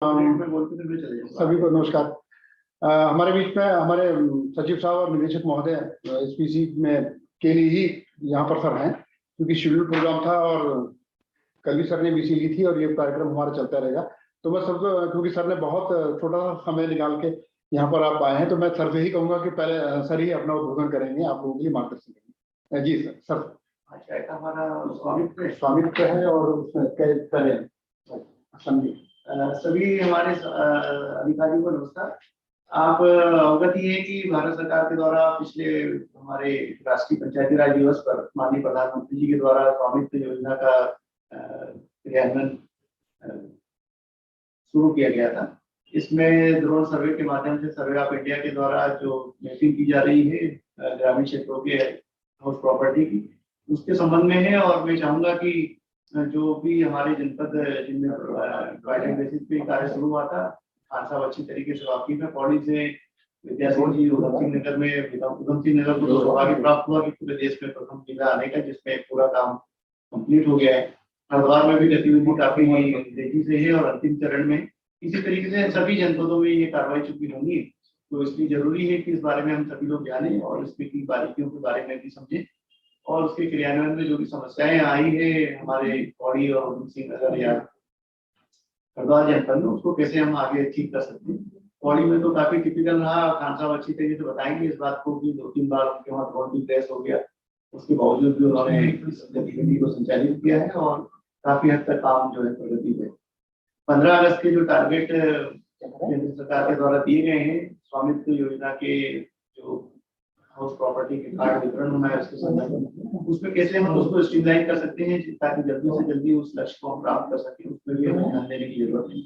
सभी को नमस्कार। हमारे बीच में हमारे सचिव साहब और निदेशक महोदय एसपीसी में के लिए ही यहाँ पर सर हैं, क्योंकि शेड्यूल प्रोग्राम था और कल भी सर ने बीसी ली थी और ये कार्यक्रम हमारा चलता रहेगा। तो मैं सबको, क्योंकि सर ने बहुत छोटा सा समय निकाल के यहाँ पर आप आए हैं, तो मैं सर से ही कहूंगा कि पहले सर ही अपना उद्बोधन करेंगे, आप लोगों के लिए मार्गदर्शन करेंगे। जी सर। अच्छा, हमारा स्वामित्व है और सभी हमारे अधिकारियों को नमस्कार। आप अवगत ही है कि भारत सरकार के द्वारा पिछले हमारे राष्ट्रीय पंचायती राज दिवस पर माननीय प्रधानमंत्री जी के द्वारा स्वामित्व योजना का क्रियान्वयन शुरू किया गया था। इसमें ड्रोन सर्वे के माध्यम से सर्वे ऑफ इंडिया के द्वारा जो मैपिंग की जा रही है ग्रामीण क्षेत्रों के हाउस प्रॉपर्टी की, उसके संबंध में है। और मैं चाहूंगा कि जो भी हमारे जनपद जिनमें ट्रायल बेसिस पे कार्य शुरू हुआ था, खान अच्छी तरीके से वाकिफ है। पौड़ी से विद्या सिंह जी उधम सिंह नगर में, उधम सिंह नगर को सौभाग्य प्राप्त हुआ कि पूरे देश में प्रथम जिला आने का, जिसमें पूरा काम कंप्लीट हो गया है। हरिद्वार में भी गतिविधि काफी तेजी से है और अंतिम चरण में। इसी तरीके से सभी जनपदों में ये कार्रवाई चुकी होंगी, तो इसलिए जरूरी है कि इस बारे में हम सभी लोग जाने और इसमें की बारीकियों के बारे में भी समझें और उसके क्रियान्वयन में जो भी समस्याएं आई है हमारे पौड़ी और उधम सिंह नगर या हरिद्वार जनपद में, उसको कैसे हम आगे ठीक कर सकते हैं। पौड़ी में तो काफी टिपिकल रहा, खान साहब अच्छी तरीके से बताएंगे इस बात को कि 2-3 बार उनके वहाँ ड्रोन भी क्रैश हो गया, उसके बावजूद भी उन्होंने इस गतिविधि को संचालित किया है और काफी हद तक काम जो है प्रगति है। 15 अगस्त के जो टारगेट केंद्र सरकार के द्वारा दिए गए हैं स्वामित्व योजना के जो हाउस प्रॉपर्टी के कार्ड वितरण होना है, उसके संदर्भ में उसमें कैसे हम उसको स्ट्रीमलाइन कर सकते हैं ताकि जल्दी से जल्दी उस लक्ष्य को हम प्राप्त कर सकें, उसमें भी हमें ध्यान देने की जरूरत है।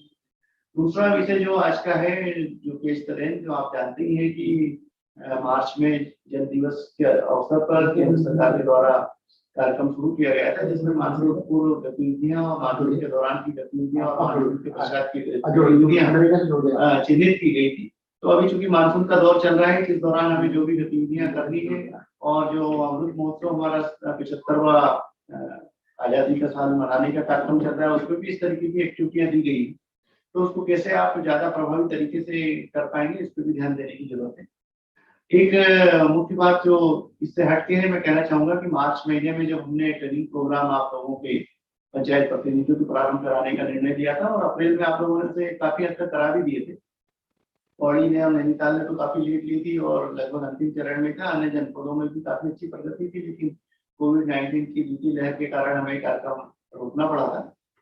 दूसरा विषय जो आज का है, जो केस तरेन, जो आप जानते ही हैं कि मार्च में जल दिवस के अवसर पर केंद्र सरकार के द्वारा कार्यक्रम शुरू किया गया था, जिसमें मानसून पूर्व गतिविधियां और मानसून के दौरान की गतिविधियां और मानसून के पश्चात की गतिविधियां चिन्हित की गई थी। तो अभी चूंकि मानसून का दौर चल रहा है, इस दौरान हमें जो भी गतिविधियां करनी है और जो अमृत महोत्सव हमारा 75वां आजादी का साल मनाने का कार्यक्रम चल रहा है, उसमें भी इस तरीके की एक्टिविटियां दी गई, तो उसको कैसे आप ज्यादा प्रभावी तरीके से कर पाएंगे, इस पर भी ध्यान देने की जरूरत है। एक मुख्य बात जो इससे हटके है, मैं कहना चाहूंगा कि मार्च महीने में जब हमने ट्रेनिंग प्रोग्राम आप लोगों के पंचायत प्रतिनिधियों को प्रारंभ कराने का निर्णय लिया था और अप्रैल में आप लोगों ने से काफी हद तक करा भी दिए थे। पौड़ी ने और नैनीताल ने तो काफी लीड ली थी और लगभग अंतिम चरण में था। अन्य जनपदों में भी काफी अच्छी प्रगति थी, लेकिन कोविड-19 की दूसरी लहर के कारण हमें कार्यक्रम रोकना पड़ा था।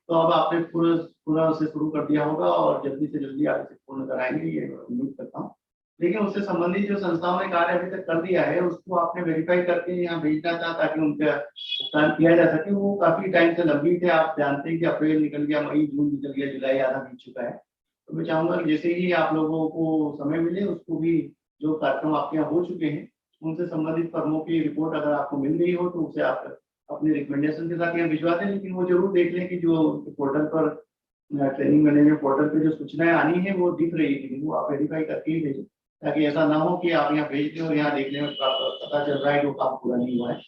तो अब आपने पूरा उसे शुरू कर दिया होगा और जल्दी से जल्दी आप इसे पूर्ण कराएंगे, ये उम्मीद करता हूँ। लेकिन उससे संबंधित जो संस्थाओं ने कार्य अभी तक कर दिया है, उसको आपने वेरीफाई करके यहाँ भेजना था ताकि उनका भुगतान किया जा सके। वो काफी टाइम से लंबित है। आप जानते हैं कि अप्रैल निकल गया, मई जून निकल गया, जुलाई आधा बीत चुका है। तो मैं चाहूंगा कि जैसे ही आप लोगों को समय मिले, उसको भी जो कार्यक्रम आपके यहाँ हो चुके हैं उनसे संबंधित फर्मों की रिपोर्ट अगर आपको मिल गई हो तो उसे आप अपने रिकमेंडेशन के साथ यहाँ भिजवा दें। लेकिन वो जरूर देख लें कि जो पोर्टल पर ट्रेनिंग मैनेजमेंट पोर्टल पे जो सूचनाएं आनी है वो दिख रही है, वो आप वेरीफाई करके ही भेजें, ताकि ऐसा ना हो कि आप यहाँ भेजते हो, यहाँ देखने में पता चल रहा है कि वो काम पूरा नहीं हुआ है।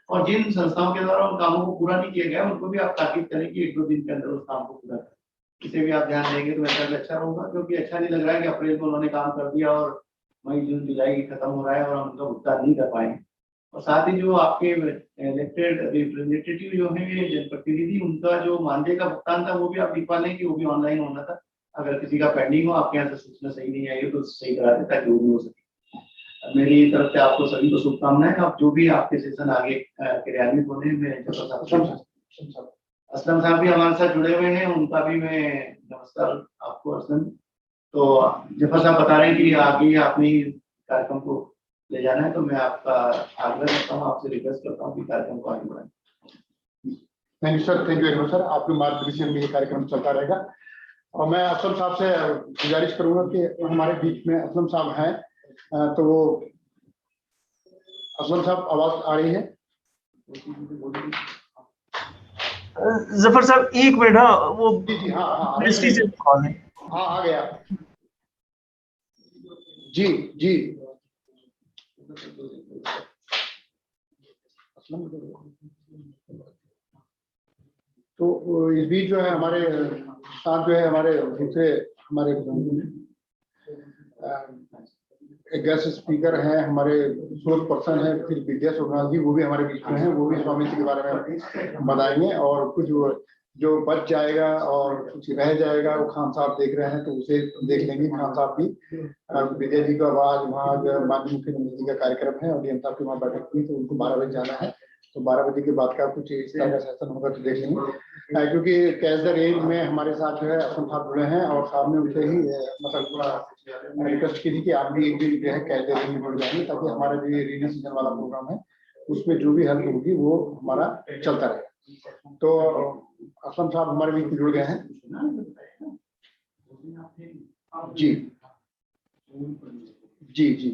और जिन संस्थाओं के द्वारा उन कामों को पूरा नहीं किया गया, उनको भी आप ताकीद करें कि 1-2 दिन के अंदर उस काम को पूरा करें। इसे भी आप ध्यान देंगे तो ऐसा अच्छा होगा, क्योंकि अच्छा नहीं लग रहा है कि अप्रैल में उन्होंने काम कर दिया और मई जून जुलाई खत्म हो रहा है और हम उनका भुगतान नहीं कर पाएंगे। और साथ ही जो आपके इलेक्टेड रिप्रेजेंटेटिव जो है जनप्रतिनिधि, उनका जो मानदेय का भुगतान था वो भी आप लिखवा लें कि वो भी ऑनलाइन होना था। अगर किसी का पेंडिंग हो, आपके यहाँ से सूचना सही नहीं आई हो तो सही करा दें ताकि वो भी हो सके। मेरी तरफ से आपको सभी को शुभकामनाएं। आप जो भी आपके सेशन आगे क्रियान्वित होने में, असलम साहब भी हमारे साथ जुड़े हुए हैं, उनका भी मैं नमस्कार आपको असलम। तो जफर साहब बता रहे हैं कि आगे आपने कार्यक्रम को ले जाना है, तो मैं आपका आग्रह करता हूँ, आपसे रिक्वेस्ट करता हूँ कि कार्यक्रम को आगे बढ़ाएं। Thank you sir, thank you very much sir. आपके मार्गदर्शन में ये कार्यक्रम चलता रहेगा। और मैं असलम साहब से गुजारिश करूंगा कि हमारे बीच में असलम साहब हैं, तो वो असलम साहब आवाज आ रही है? जफर साहब एक मिनट, वो जी हाँ मिनिस्ट्री से कॉल है। हाँ आ गया जी जी। तो इस बीच जो है हमारे साथ जो है हमारे दूसरे हमारे एक गेस्ट स्पीकर हैं, हमारे सोर्स पर्सन है फिर विद्या सोमनाथ जी, वो भी हमारे बीच में हैं। वो भी स्वामी जी के बारे में बताएंगे और कुछ जो बच जाएगा और कुछ रह जाएगा वो खान साहब देख रहे हैं तो उसे देख लेंगे। खान साहब भी विद्या जी का आवाज वहाँ माननीय मुख्यमंत्री जी का कार्यक्रम है और डीएम साहब की वहाँ बैठक हुई तो उनको 12 बजे जाना है, तो 12 बजे के बाद का कुछ इस तरह का सेशन होगा तो देख लेंगे। क्योंकि कैच द रेन में हमारे साथ जो है असम साहब जुड़े हैं और साहब ने उनसे ही मतलब रिक्वेस्ट की थी कि आप भी एक दिन जो है कैच द रेन में जुड़ जाएंगे ताकि हमारा जो ये रेनी सीजन वाला प्रोग्राम है उसमें जो भी हेल्प होगी वो हमारा चलता रहेगा। तो असम साहब हमारे बीच में जुड़ गए हैं। जी जी जी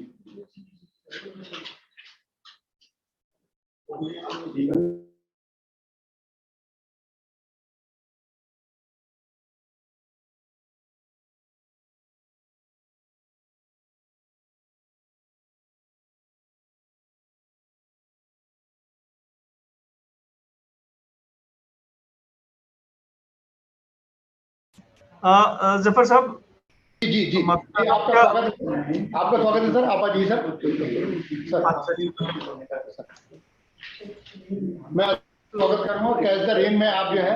जफर साहब जी जी जी आपका स्वागत है सर। आपा जी सर मैं स्वागत कर रहा हूँ। कैच द रेन में आप जो है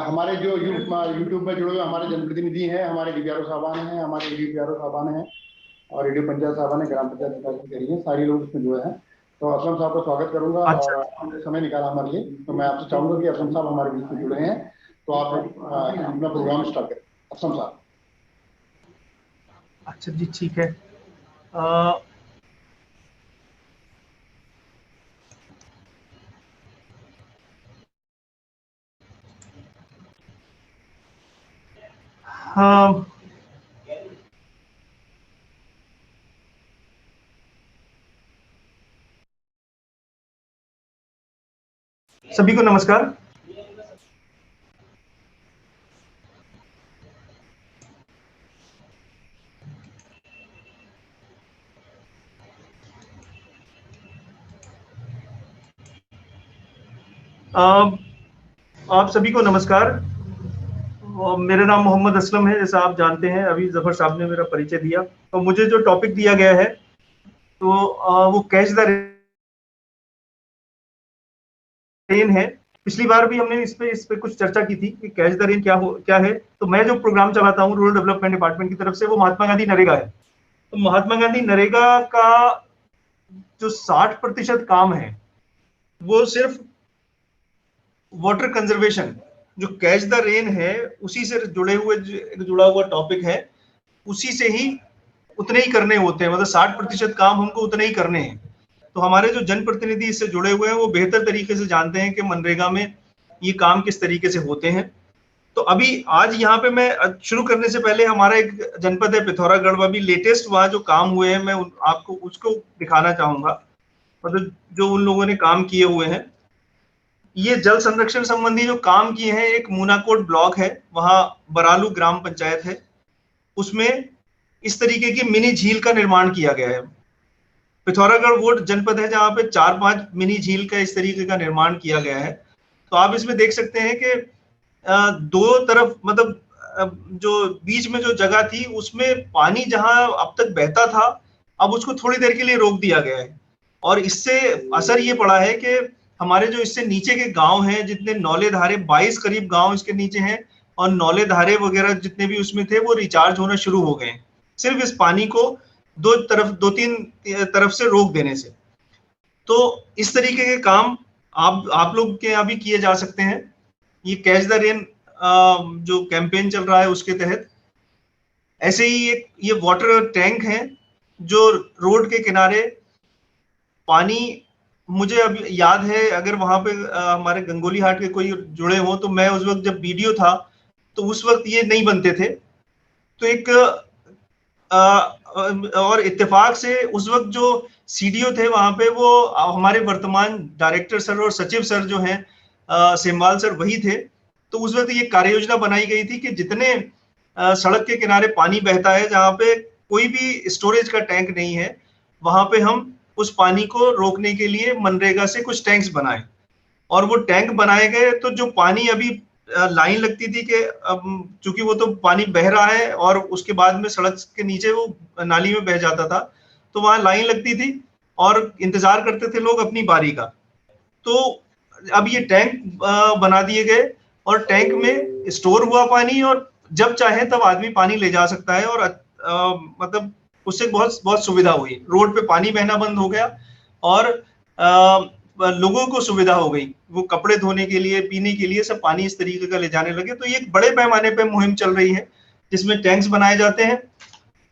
हमारे जो यूट्यूब में जुड़े हुए हमारे जनप्रतिनिधि हैं, हमारे डीपीआरओ साहबान हैं, हमारे डीपीआरओ साहबान हैं और रेडियो पंचायत साहबान है, ग्राम पंचायत अधिकारी हैं, सारे लोग इसमें जुड़े हैं। तो असलम साहब का स्वागत करूंगा और समय निकाला हमारे लिए। तो मैं आपसे चाहूंगा कि असलम साहब हमारे बीच में जुड़े हैं तो आप अपना प्रोग्राम स्टार्ट करें। असलम साहब। अच्छा जी ठीक है। हाँ सभी को नमस्कार। आप सभी को नमस्कार। मेरा नाम मोहम्मद असलम है, जैसा आप जानते हैं। अभी जफर साहब ने मेरा परिचय दिया। तो मुझे जो टॉपिक दिया गया है तो वो कैच द रेन है। पिछली बार भी हमने इस पे कुछ चर्चा की थी कि कैच द रेन क्या है। तो मैं जो प्रोग्राम चलाता हूँ रूरल डेवलपमेंट डिपार्टमेंट की तरफ से, वो महात्मा गांधी नरेगा है। तो महात्मा गांधी नरेगा का जो 60% काम है वो सिर्फ वाटर कंजर्वेशन, जो कैच द रेन है उसी से जुड़ा हुआ टॉपिक है, उसी से ही उतने ही करने होते हैं। मतलब 60% काम हमको उतने ही करने हैं। तो हमारे जो जनप्रतिनिधि इससे जुड़े हुए हैं वो बेहतर तरीके से जानते हैं कि मनरेगा में ये काम किस तरीके से होते हैं। तो अभी आज यहाँ पे मैं शुरू करने से पहले हमारा एक जनपद है पिथौरागढ़, अभी लेटेस्ट वहाँ जो काम हुए हैं मैं आपको उसको दिखाना चाहूंगा। मतलब जो उन लोगों ने काम किए हुए हैं, ये जल संरक्षण संबंधी जो काम किए हैं। एक मूनाकोट ब्लॉक है, वहां बरालू ग्राम पंचायत है, उसमें इस तरीके की मिनी झील का निर्माण किया गया है। पिथौरागढ़ वो जनपद है जहां पे 4-5 मिनी झील का इस तरीके का निर्माण किया गया है। तो आप इसमें देख सकते हैं कि दो तरफ मतलब जो बीच में जो जगह थी उसमें पानी जहां अब तक बहता था, अब उसको थोड़ी देर के लिए रोक दिया गया है। और इससे असर ये पड़ा है कि हमारे जो इससे नीचे के गांव हैं, जितने नौले धारे 22 करीब गांव इसके नीचे हैं, और नौले धारे वगैरह जितने भी उसमें थे वो रिचार्ज होना शुरू हो गए, सिर्फ इस पानी को 2-3 तरफ से रोक देने से। तो इस तरीके के काम आप लोग के यहाँ भी किए जा सकते हैं। ये कैच द रेन जो कैंपेन चल रहा है उसके तहत ऐसे ही ये वाटर टैंक है जो रोड के किनारे पानी, मुझे अब याद है अगर वहां पे हमारे गंगोली हाट के कोई जुड़े हो तो मैं उस वक्त जब वीडियो था तो उस वक्त ये नहीं बनते थे। तो एक और इत्तेफाक से उस वक्त जो सीडीओ थे वहां पे वो हमारे वर्तमान डायरेक्टर सर और सचिव सर जो हैं सेमवाल सर वही थे। तो उस वक्त ये कार्य योजना बनाई गई थी कि जितने सड़क के किनारे पानी बहता है, जहां पे कोई भी स्टोरेज का टैंक नहीं है, वहां पे हम उस पानी को रोकने के लिए मनरेगा से कुछ टैंक्स बनाए। और वो टैंक बनाए गए, तो जो पानी अभी लाइन लगती थी कि चूंकि वो तो पानी बह रहा है और उसके बाद में सड़क के नीचे वो नाली में बह जाता था, तो वहां लाइन लगती थी और इंतजार करते थे लोग अपनी बारी का। तो अब ये टैंक बना दिए गए और टैंक में स्टोर हुआ पानी, और जब चाहे तब आदमी पानी ले जा सकता है। और मतलब उससे बहुत बहुत सुविधा हुई, रोड पे पानी बहना बंद हो गया और लोगों को सुविधा हो गई, वो कपड़े धोने के लिए, पीने के लिए सब पानी इस तरीके का ले जाने लगे। तो ये एक बड़े पैमाने पे मुहिम चल रही है जिसमें टैंक्स बनाए जाते हैं,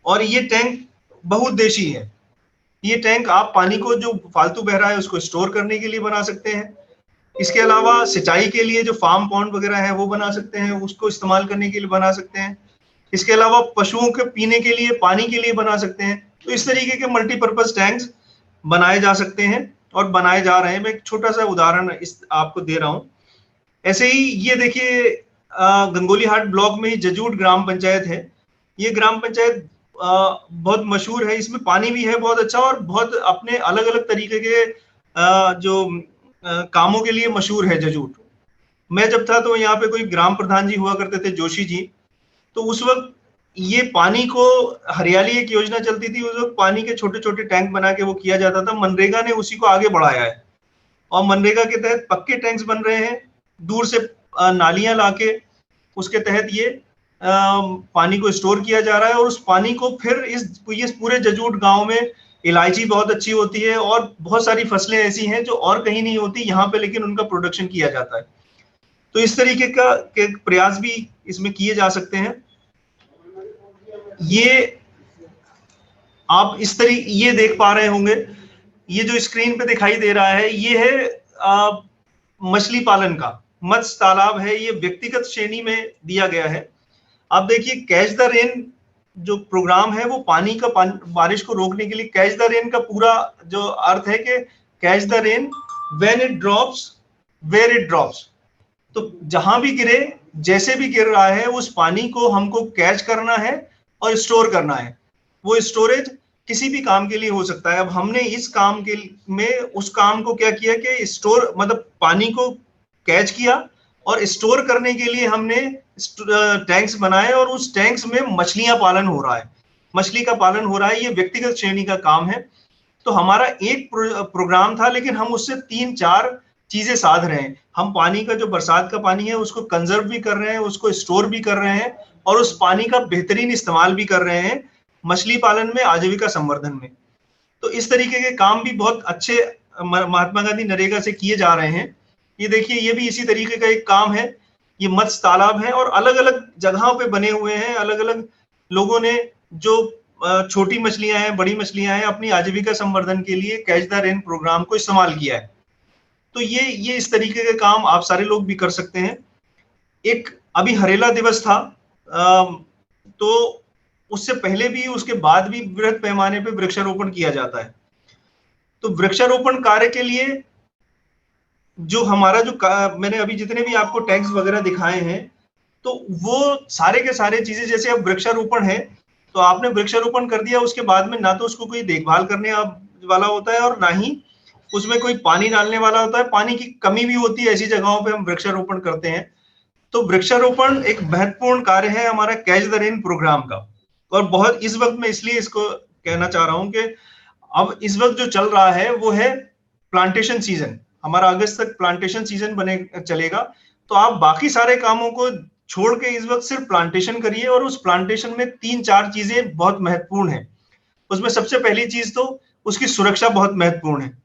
और ये टैंक बहुउद्देशीय है। ये टैंक आप पानी को जो फालतू बह रहा है उसको स्टोर करने के लिए बना सकते हैं। इसके अलावा सिंचाई के लिए जो फार्म पॉन्ड वगैरह है वो बना सकते हैं, उसको इस्तेमाल करने के लिए बना सकते हैं। इसके अलावा पशुओं के पीने के लिए, पानी के लिए बना सकते हैं। तो इस तरीके के मल्टीपर्पज टैंक्स बनाए जा सकते हैं और बनाए जा रहे हैं। मैं एक छोटा सा उदाहरण इस आपको दे रहा हूं। ऐसे ही ये देखिए, गंगोलीहाट ब्लॉक में जजूट ग्राम पंचायत है। ये ग्राम पंचायत बहुत मशहूर है, इसमें पानी भी है बहुत अच्छा, और बहुत अपने अलग अलग तरीके के जो कामों के लिए मशहूर है जजूट। मैं जब था तो यहाँ पे कोई ग्राम प्रधान जी हुआ करते थे, जोशी जी। तो उस वक्त ये पानी को, हरियाली एक योजना चलती थी उस वक्त, पानी के छोटे छोटे टैंक बना के वो किया जाता था। मनरेगा ने उसी को आगे बढ़ाया है और मनरेगा के तहत पक्के टैंक्स बन रहे हैं, दूर से नालियां लाके उसके तहत ये पानी को स्टोर किया जा रहा है। और उस पानी को फिर इस पूरे जजूट गांव में इलायची बहुत अच्छी होती है और बहुत सारी फसलें ऐसी हैं जो और कहीं नहीं होती यहाँ पे, लेकिन उनका प्रोडक्शन किया जाता है। तो इस तरीके के प्रयास भी इसमें किए जा सकते हैं। ये आप ये देख पा रहे होंगे, ये जो स्क्रीन पे दिखाई दे रहा है ये है मछली पालन का मत्स्य तालाब है। ये व्यक्तिगत श्रेणी में दिया गया है। आप देखिए, कैच द रेन जो प्रोग्राम है वो पानी का बारिश को रोकने के लिए, कैच द रेन का पूरा जो अर्थ है कि catch the rain when it drops where it drops. तो जहां भी गिरे, जैसे भी गिर रहा है, उस पानी को हमको कैच करना है और स्टोर करना है। वो स्टोरेज किसी भी काम के लिए हो सकता है। अब हमने इस काम के में उस काम को क्या किया कि स्टोर, मतलब पानी को कैच किया और स्टोर करने के लिए हमने टैंक्स बनाए, और उस टैंक्स में मछलियां पालन हो रहा है, मछली का पालन हो रहा है। ये व्यक्तिगत श्रेणी का काम है। तो हमारा एक प्रोग्राम था, लेकिन हम उससे 3-4 चीजें साध रहे हैं। हम पानी का, जो बरसात का पानी है, उसको कंजर्व भी कर रहे हैं, उसको स्टोर भी कर रहे हैं, और उस पानी का बेहतरीन इस्तेमाल भी कर रहे हैं मछली पालन में, आजीविका संवर्धन में। तो इस तरीके के काम भी बहुत अच्छे महात्मा गांधी नरेगा से किए जा रहे हैं। ये देखिए, ये भी इसी तरीके का एक काम है। ये मत्स्य तालाब है और अलग अलग जगहों पे बने हुए हैं। अलग अलग लोगों ने जो छोटी मछलियां हैं, बड़ी मछलियां हैं, अपनी आजीविका संवर्धन के लिए कैच द रेन प्रोग्राम को इस्तेमाल किया है। तो ये इस तरीके के काम आप सारे लोग भी कर सकते हैं। एक अभी हरेला दिवस था, तो उससे पहले भी, उसके बाद भी बृहद पैमाने पे वृक्षारोपण किया जाता है। तो वृक्षारोपण कार्य के लिए जो हमारा मैंने अभी जितने भी आपको टैंक्स वगैरह दिखाए हैं, तो वो सारे के सारे चीजें, जैसे अब वृक्षारोपण है तो आपने वृक्षारोपण कर दिया, उसके बाद में ना तो उसको कोई देखभाल करने वाला होता है और ना ही उसमें कोई पानी डालने वाला होता है। पानी की कमी भी होती है ऐसी जगहों पे हम वृक्षारोपण करते हैं। तो वृक्षारोपण एक महत्वपूर्ण कार्य है हमारा कैच द रेन प्रोग्राम का। और बहुत इस वक्त मैं इसलिए इसको कहना चाह रहा हूं कि अब इस वक्त जो चल रहा है वो है प्लांटेशन सीजन। हमारा अगस्त तक प्लांटेशन सीजन चलेगा। तो आप बाकी सारे कामों को छोड़ के इस वक्त सिर्फ प्लांटेशन करिए, और उस प्लांटेशन में 3-4 चीजें बहुत महत्वपूर्ण है। उसमें सबसे पहली चीज तो उसकी सुरक्षा बहुत महत्वपूर्ण है।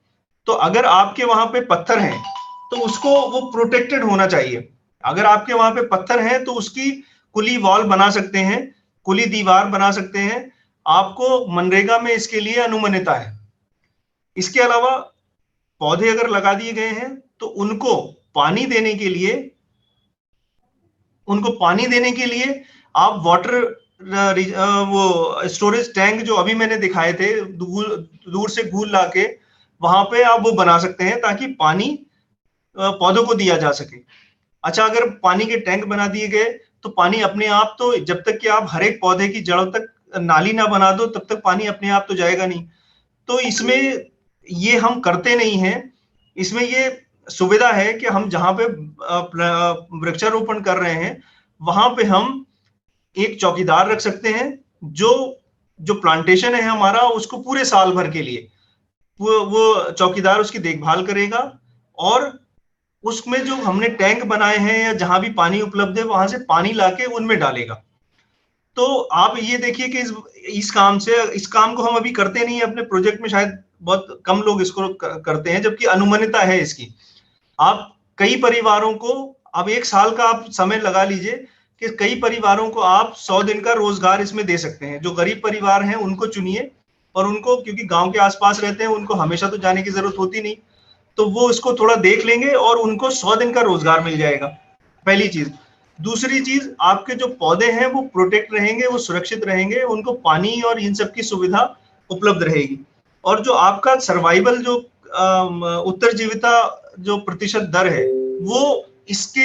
तो अगर आपके वहां पे पत्थर हैं तो उसको वो प्रोटेक्टेड होना चाहिए। अगर आपके वहां पे पत्थर हैं तो उसकी कुली वॉल बना सकते हैं, कुली दीवार बना सकते हैं। आपको मनरेगा में इसके लिए अनुमन्यता है। इसके अलावा पौधे अगर लगा दिए गए हैं तो उनको पानी देने के लिए आप वाटर वो स्टोरेज टैंक जो अभी मैंने दिखाए थे, दूर से घूल लाके वहां पे आप वो बना सकते हैं ताकि पानी पौधों को दिया जा सके। अच्छा, अगर पानी के टैंक बना दिए गए तो पानी अपने आप, तो जब तक कि आप हर एक पौधे की जड़ों तक नाली ना बना दो तब तक पानी अपने आप तो जाएगा नहीं। तो इसमें ये हम करते नहीं हैं। इसमें ये सुविधा है कि हम जहां पे वृक्षारोपण कर रहे हैं वहां पे हम एक चौकीदार रख सकते हैं जो जो प्लांटेशन है हमारा उसको पूरे साल भर के लिए वो चौकीदार उसकी देखभाल करेगा, और उसमें जो हमने टैंक बनाए हैं या जहां भी पानी उपलब्ध है वहां से पानी लाके उनमें डालेगा। तो आप ये देखिए कि इस काम को हम अभी करते नहीं है अपने प्रोजेक्ट में, शायद बहुत कम लोग इसको करते हैं, जबकि अनुमानिता है इसकी। आप कई परिवारों को, अब एक साल का आप समय लगा लीजिए कि कई परिवारों को आप 100 दिन का रोजगार इसमें दे सकते हैं। जो गरीब परिवार हैं उनको चुनिए, और उनको, क्योंकि गांव के आसपास रहते हैं, उनको हमेशा तो जाने की जरूरत होती नहीं, तो वो इसको थोड़ा देख लेंगे और उनको 100 दिन का रोजगार मिल जाएगा, पहली चीज। दूसरी चीज, आपके जो पौधे हैं वो प्रोटेक्ट रहेंगे, वो सुरक्षित रहेंगे, उनको पानी और इन सब की सुविधा उपलब्ध रहेगी। और जो आपका सर्वाइवल जो उत्तरजीविता जो प्रतिशत दर है वो इसके,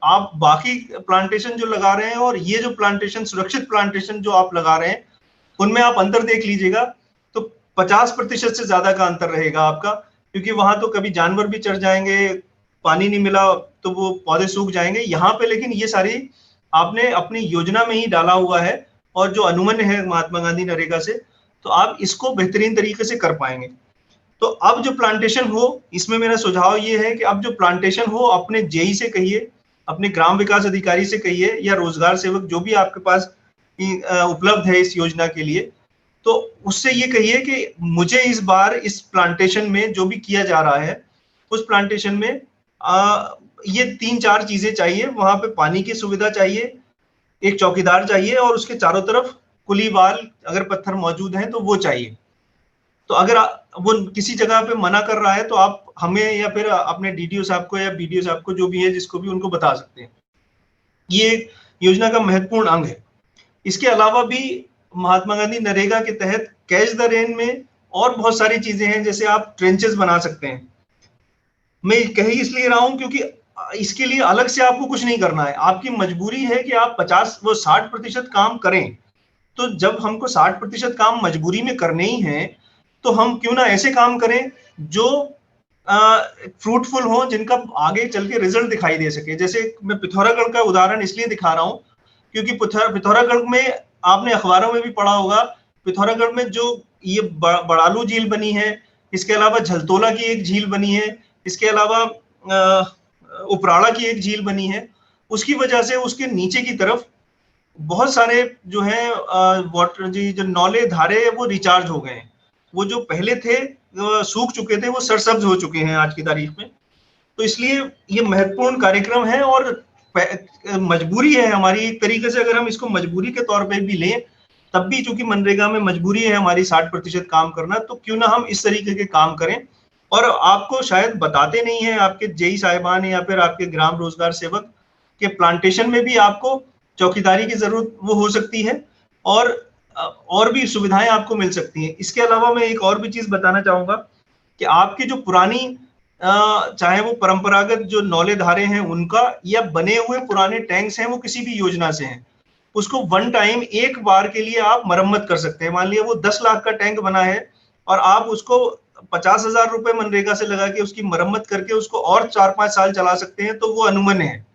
आप बाकी प्लांटेशन जो लगा रहे हैं और ये जो प्लांटेशन, सुरक्षित प्लांटेशन जो आप लगा रहे हैं, उनमें आप अंतर देख लीजिएगा तो 50% से ज्यादा का अंतर रहेगा आपका, क्योंकि वहां तो कभी जानवर भी चढ़ जाएंगे, पानी नहीं मिला तो वो पौधे सूख जाएंगे। यहाँ पे लेकिन ये सारी आपने अपनी योजना में ही डाला हुआ है, और जो अनुमन्य है महात्मा गांधी नरेगा से, तो आप इसको बेहतरीन तरीके से कर पाएंगे। तो अब जो प्लांटेशन हो, इसमें मेरा सुझाव ये है कि अब जो प्लांटेशन हो, अपने जेई से कहिए, अपने ग्राम विकास अधिकारी से कहिए, या रोजगार सेवक जो भी आपके पास उपलब्ध है इस योजना के लिए, तो उससे ये कहिए कि मुझे इस बार इस प्लांटेशन में जो भी किया जा रहा है उस प्लांटेशन में ये 3-4 चीजें चाहिए। वहां पे पानी की सुविधा चाहिए, एक चौकीदार चाहिए, और उसके चारों तरफ कुलीवाल अगर पत्थर मौजूद हैं तो वो चाहिए। तो अगर वो किसी जगह पे मना कर रहा है तो आप हमें या फिर अपने डीडीओ साहब को या बीडीओ साहब को, जो भी है, जिसको भी, उनको बता सकते हैं। ये योजना का महत्वपूर्ण अंग है। इसके अलावा भी महात्मा गांधी नरेगा के तहत कैच द रेन में और बहुत सारी चीजें हैं, जैसे आप ट्रेंचेस बना सकते हैं। मैं कह इसलिए रहा हूं क्योंकि इसके लिए अलग से आपको कुछ नहीं करना है, आपकी मजबूरी है कि आप 60% काम करें। तो जब हमको 60% काम मजबूरी में करने ही है, तो हम क्यों ना ऐसे काम करें जो फ्रूटफुल हो, जिनका आगे चल के रिजल्ट दिखाई दे सके। जैसे मैं पिथौरागढ़ का उदाहरण इसलिए दिखा रहा हूं क्योंकि पिथौरागढ़ में आपने अखबारों में भी पढ़ा होगा, पिथौरागढ़ में जो ये बड़ालू झील बनी है, इसके अलावा झलतोला की एक झील बनी है, इसके अलावा उपराड़ा की एक झील बनी है, उसकी वजह से उसके नीचे की तरफ बहुत सारे जो है वाटर जी जो नौले धारे वो रिचार्ज हो गए हैं। वो जो पहले थे सूख चुके थे, वो सरसब्ज हो चुके हैं आज की तारीख में। तो इसलिए ये महत्वपूर्ण कार्यक्रम है, और मजबूरी है हमारी एक तरीके से। अगर हम इसको मजबूरी के तौर पे भी लें, तब भी चूंकि मनरेगा में मजबूरी है हमारी 60% काम करना, तो क्यों ना हम इस तरीके के काम करें। और आपको शायद बताते नहीं है आपके जेई साहिबान या फिर आपके ग्राम रोजगार सेवक के प्लांटेशन में भी आपको चौकीदारी की जरूरत वो हो सकती है, और भी सुविधाएं आपको मिल सकती हैं। इसके अलावा मैं एक और भी चीज बताना चाहूंगा कि आपकी जो पुरानी चाहे वो परंपरागत जो नौले धारे हैं उनका, या बने हुए पुराने टैंक्स हैं, वो किसी भी योजना से हैं, उसको वन टाइम एक बार के लिए आप मरम्मत कर सकते हैं। मान लिया वो 10 लाख का टैंक बना है और आप उसको 50,000 रुपए मनरेगा से लगा के उसकी मरम्मत करके उसको और 4-5 साल चला सकते हैं, तो वो अनुमन्य है।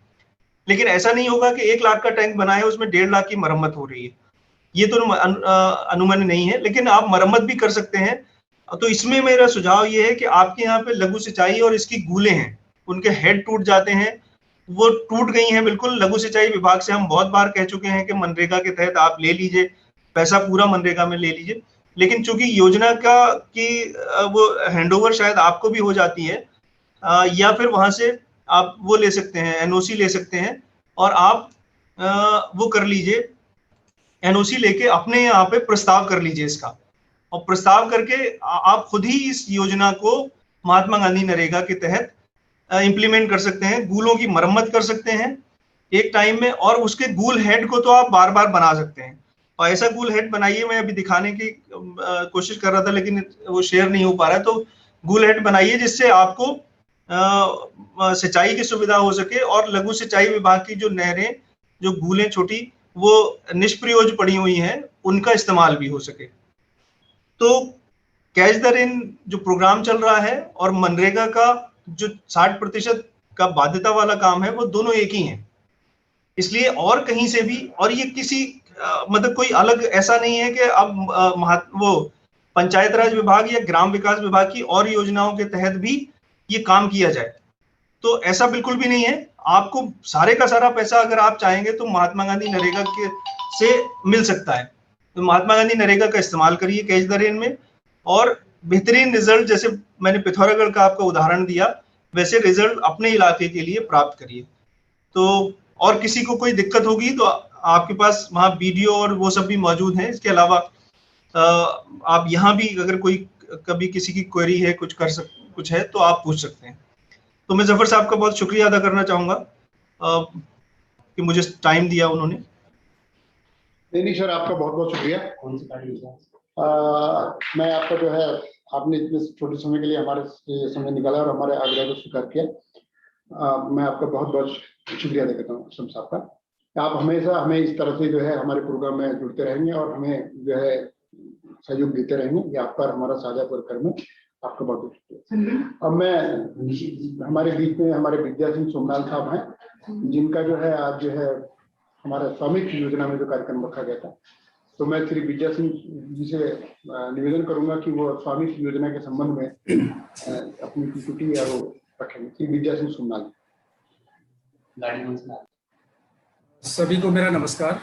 लेकिन ऐसा नहीं होगा कि 1 लाख का टैंक बना है उसमें 1.5 लाख की मरम्मत हो रही है, ये तो अनुमन्य नहीं है। लेकिन आप मरम्मत भी कर सकते हैं। तो इसमें मेरा सुझाव ये है कि आपके यहाँ पे लघु सिंचाई और इसकी गूलें हैं, उनके हेड टूट जाते हैं, वो टूट गई हैं बिल्कुल। लघु सिंचाई विभाग से हम बहुत बार कह चुके हैं कि मनरेगा के तहत आप ले लीजिए, पैसा पूरा मनरेगा में ले लीजिए। लेकिन चूंकि योजना की वो हैंडओवर शायद आपको भी हो जाती है, या फिर वहां से आप वो ले सकते हैं, एनओसी ले सकते हैं, और आप वो कर लीजिए, एनओसी लेके अपने यहाँ पे प्रस्ताव कर लीजिए इसका, और प्रस्ताव करके आप खुद ही इस योजना को महात्मा गांधी नरेगा के तहत इंप्लीमेंट कर सकते हैं। गूलों की मरम्मत कर सकते हैं एक टाइम में, और उसके गूल हेड को तो आप बार बार बना सकते हैं। और ऐसा गूल हेड बनाइए, मैं अभी दिखाने की कोशिश कर रहा था लेकिन वो शेयर नहीं हो पा रहा है, तो गूल हेड बनाइए जिससे आपको सिंचाई की सुविधा हो सके, और लघु सिंचाई विभाग की जो नहरें, जो गूलें छोटी वो निष्प्रयोज पड़ी हुई हैं, उनका इस्तेमाल भी हो सके। तो कैच द रेन जो प्रोग्राम चल रहा है और मनरेगा का जो 60% का बाध्यता वाला काम है वो दोनों एक ही है। इसलिए और कहीं से भी, और ये किसी मतलब कोई अलग ऐसा नहीं है कि अब वो पंचायत राज विभाग या ग्राम विकास विभाग की और योजनाओं के तहत भी ये काम किया जाए, तो ऐसा बिल्कुल भी नहीं है। आपको सारे का सारा पैसा अगर आप चाहेंगे तो महात्मा गांधी नरेगा के से मिल सकता है। तो महात्मा गांधी नरेगा का इस्तेमाल करिए कैच द रेन में, और बेहतरीन रिजल्ट, जैसे मैंने पिथौरागढ़ का आपका उदाहरण दिया, वैसे रिजल्ट अपने इलाके के लिए प्राप्त करिए। तो और किसी को कोई दिक्कत होगी तो आपके पास वहाँ वीडियो और वो सब भी मौजूद हैं। इसके अलावा आप यहाँ भी अगर कोई कभी किसी की क्वेरी है, कुछ है तो आप पूछ सकते हैं। तो मैं जफर साहब का बहुत शुक्रिया अदा करना चाहूंगा कि मुझे टाइम दिया उन्होंने। नहीं सर, आपका बहुत बहुत शुक्रिया। मैं आपका जो है, आपने इतने छोटे समय के लिए हमारे समय निकाला और हमारे आग्रह को स्वीकार किया। मैं आपका बहुत बहुत शुक्रिया अदा करता हूँ शम्स साहब का। आप हमेशा हमें इस तरह से जो है हमारे प्रोग्राम में जुड़ते रहेंगे और हमें जो है सहयोग देते रहेंगे। ये आपका हमारा साझा कार्यक्रम है। आपका बहुत बहुत शुक्रिया। अब मैं हमारे बीच में हमारे विद्या सिंह सोमनाल साहब हैं, जिनका जो है आज जो है हमारा स्वामित्व योजना में जो कार्यक्रम रखा गया था, तो मैं श्री विद्या सिंह जी से निवेदन करूंगा कि वो स्वामित्व योजना के संबंध में अपनी पीपीटी या वो रखेंगे। श्री विद्या सिंह सोमनाल। सभी को मेरा नमस्कार।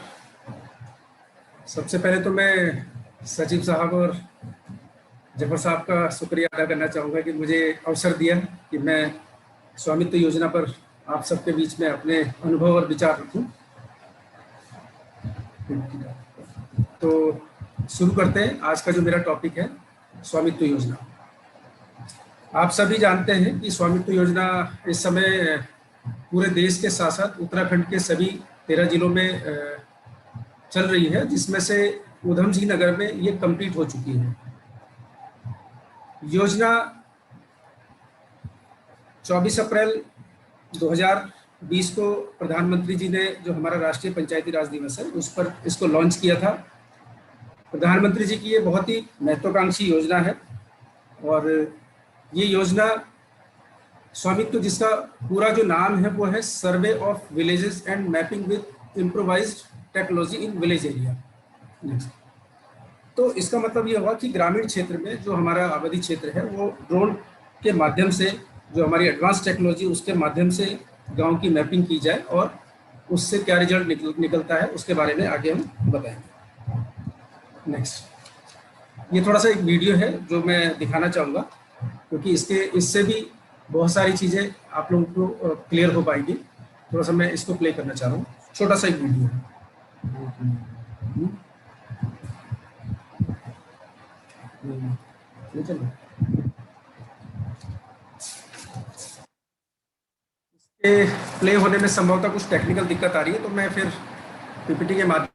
सबसे पहले तो मैं सचिव साहब और जफर साहब का शुक्रिया अदा करना चाहूँगा कि मुझे अवसर दिया कि मैं स्वामित्व योजना पर आप सबके बीच में अपने अनुभव और विचार रखूं। तो शुरू करते हैं। आज का जो मेरा टॉपिक है स्वामित्व योजना। आप सभी जानते हैं कि स्वामित्व योजना इस समय पूरे देश के साथ साथ उत्तराखंड के सभी 13 जिलों में चल रही है, जिसमें से उधम सिंह नगर में ये कंप्लीट हो चुकी है। योजना 24 अप्रैल 2020 को प्रधानमंत्री जी ने, जो हमारा राष्ट्रीय पंचायती राज दिवस है, उस पर इसको लॉन्च किया था। प्रधानमंत्री जी की ये बहुत ही महत्वाकांक्षी योजना है और ये योजना स्वामित्व, जिसका पूरा जो नाम है वो है survey of villages and mapping with improvised technology in village area. तो इसका मतलब ये हुआ कि ग्रामीण क्षेत्र में जो हमारा आबादी क्षेत्र है वो ड्रोन के माध्यम से, जो हमारी एडवांस टेक्नोलॉजी उसके माध्यम से गांव की मैपिंग की जाए और उससे क्या रिजल्ट निकलता है उसके बारे में आगे हम बताएंगे। नेक्स्ट, ये थोड़ा सा एक वीडियो है जो मैं दिखाना चाहूँगा, क्योंकि इससे भी बहुत सारी चीज़ें आप लोगों को क्लियर हो पाएगी। थोड़ा सा मैं इसको प्ले करना चाह रहा हूँ। छोटा सा एक वीडियो है। प्ले होने में संभवतः कुछ टेक्निकल दिक्कत आ रही है, तो मैं फिर पीपीटी के माध्यम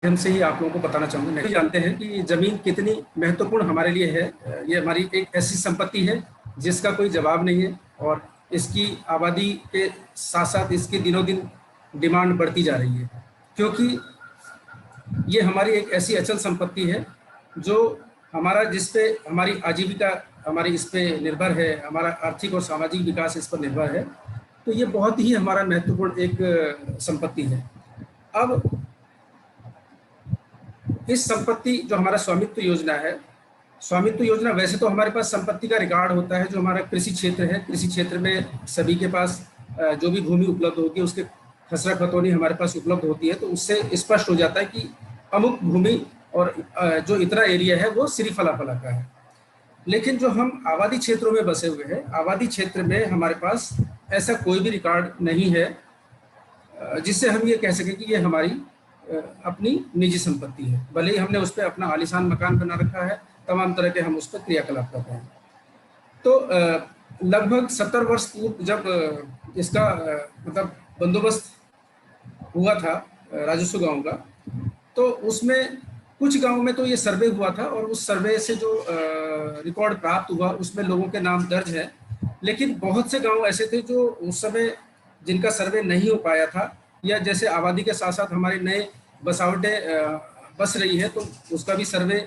से ही आप लोगों को बताना चाहूँगा। नहीं जानते हैं कि जमीन कितनी महत्वपूर्ण हमारे लिए है। ये हमारी एक ऐसी संपत्ति है जिसका कोई जवाब नहीं है और इसकी आबादी के साथ साथ इसकी दिनों दिन डिमांड बढ़ती जा रही है, क्योंकि ये हमारी एक ऐसी अचल संपत्ति है जो हमारा, जिस पे हमारी आजीविका हमारी इस पे निर्भर है, हमारा आर्थिक और सामाजिक विकास इस पर निर्भर है। तो ये बहुत ही हमारा महत्वपूर्ण एक संपत्ति है। अब इस संपत्ति, जो हमारा स्वामित्व योजना है, स्वामित्व योजना वैसे तो हमारे पास संपत्ति का रिकॉर्ड होता है जो हमारा कृषि क्षेत्र है। कृषि क्षेत्र में सभी के पास जो भी भूमि उपलब्ध होगी उसके खसरा खतौनी हमारे पास उपलब्ध होती है, तो उससे स्पष्ट हो जाता है कि अमुक भूमि और जो इतना एरिया है वो सिर्फ फला का है। लेकिन जो हम आबादी क्षेत्रों में बसे हुए हैं, आबादी क्षेत्र में हमारे पास ऐसा कोई भी रिकॉर्ड नहीं है जिससे हम ये कह सकें कि ये हमारी अपनी निजी संपत्ति है। भले ही हमने उस पर अपना आलीशान मकान बना रखा है, तमाम तरह के हम उस पर क्रियाकलाप कर रहे हैं। तो लगभग 70 वर्ष पूर्व जब इसका मतलब बंदोबस्त हुआ था राजस्व गांव का, तो उसमें कुछ गांव में तो ये सर्वे हुआ था और उस सर्वे से जो रिकॉर्ड प्राप्त हुआ उसमें लोगों के नाम दर्ज है। लेकिन बहुत से गांव ऐसे थे जो उस समय जिनका सर्वे नहीं हो पाया था, या जैसे आबादी के साथ साथ हमारे नए बसावटें बस रही है तो उसका भी सर्वे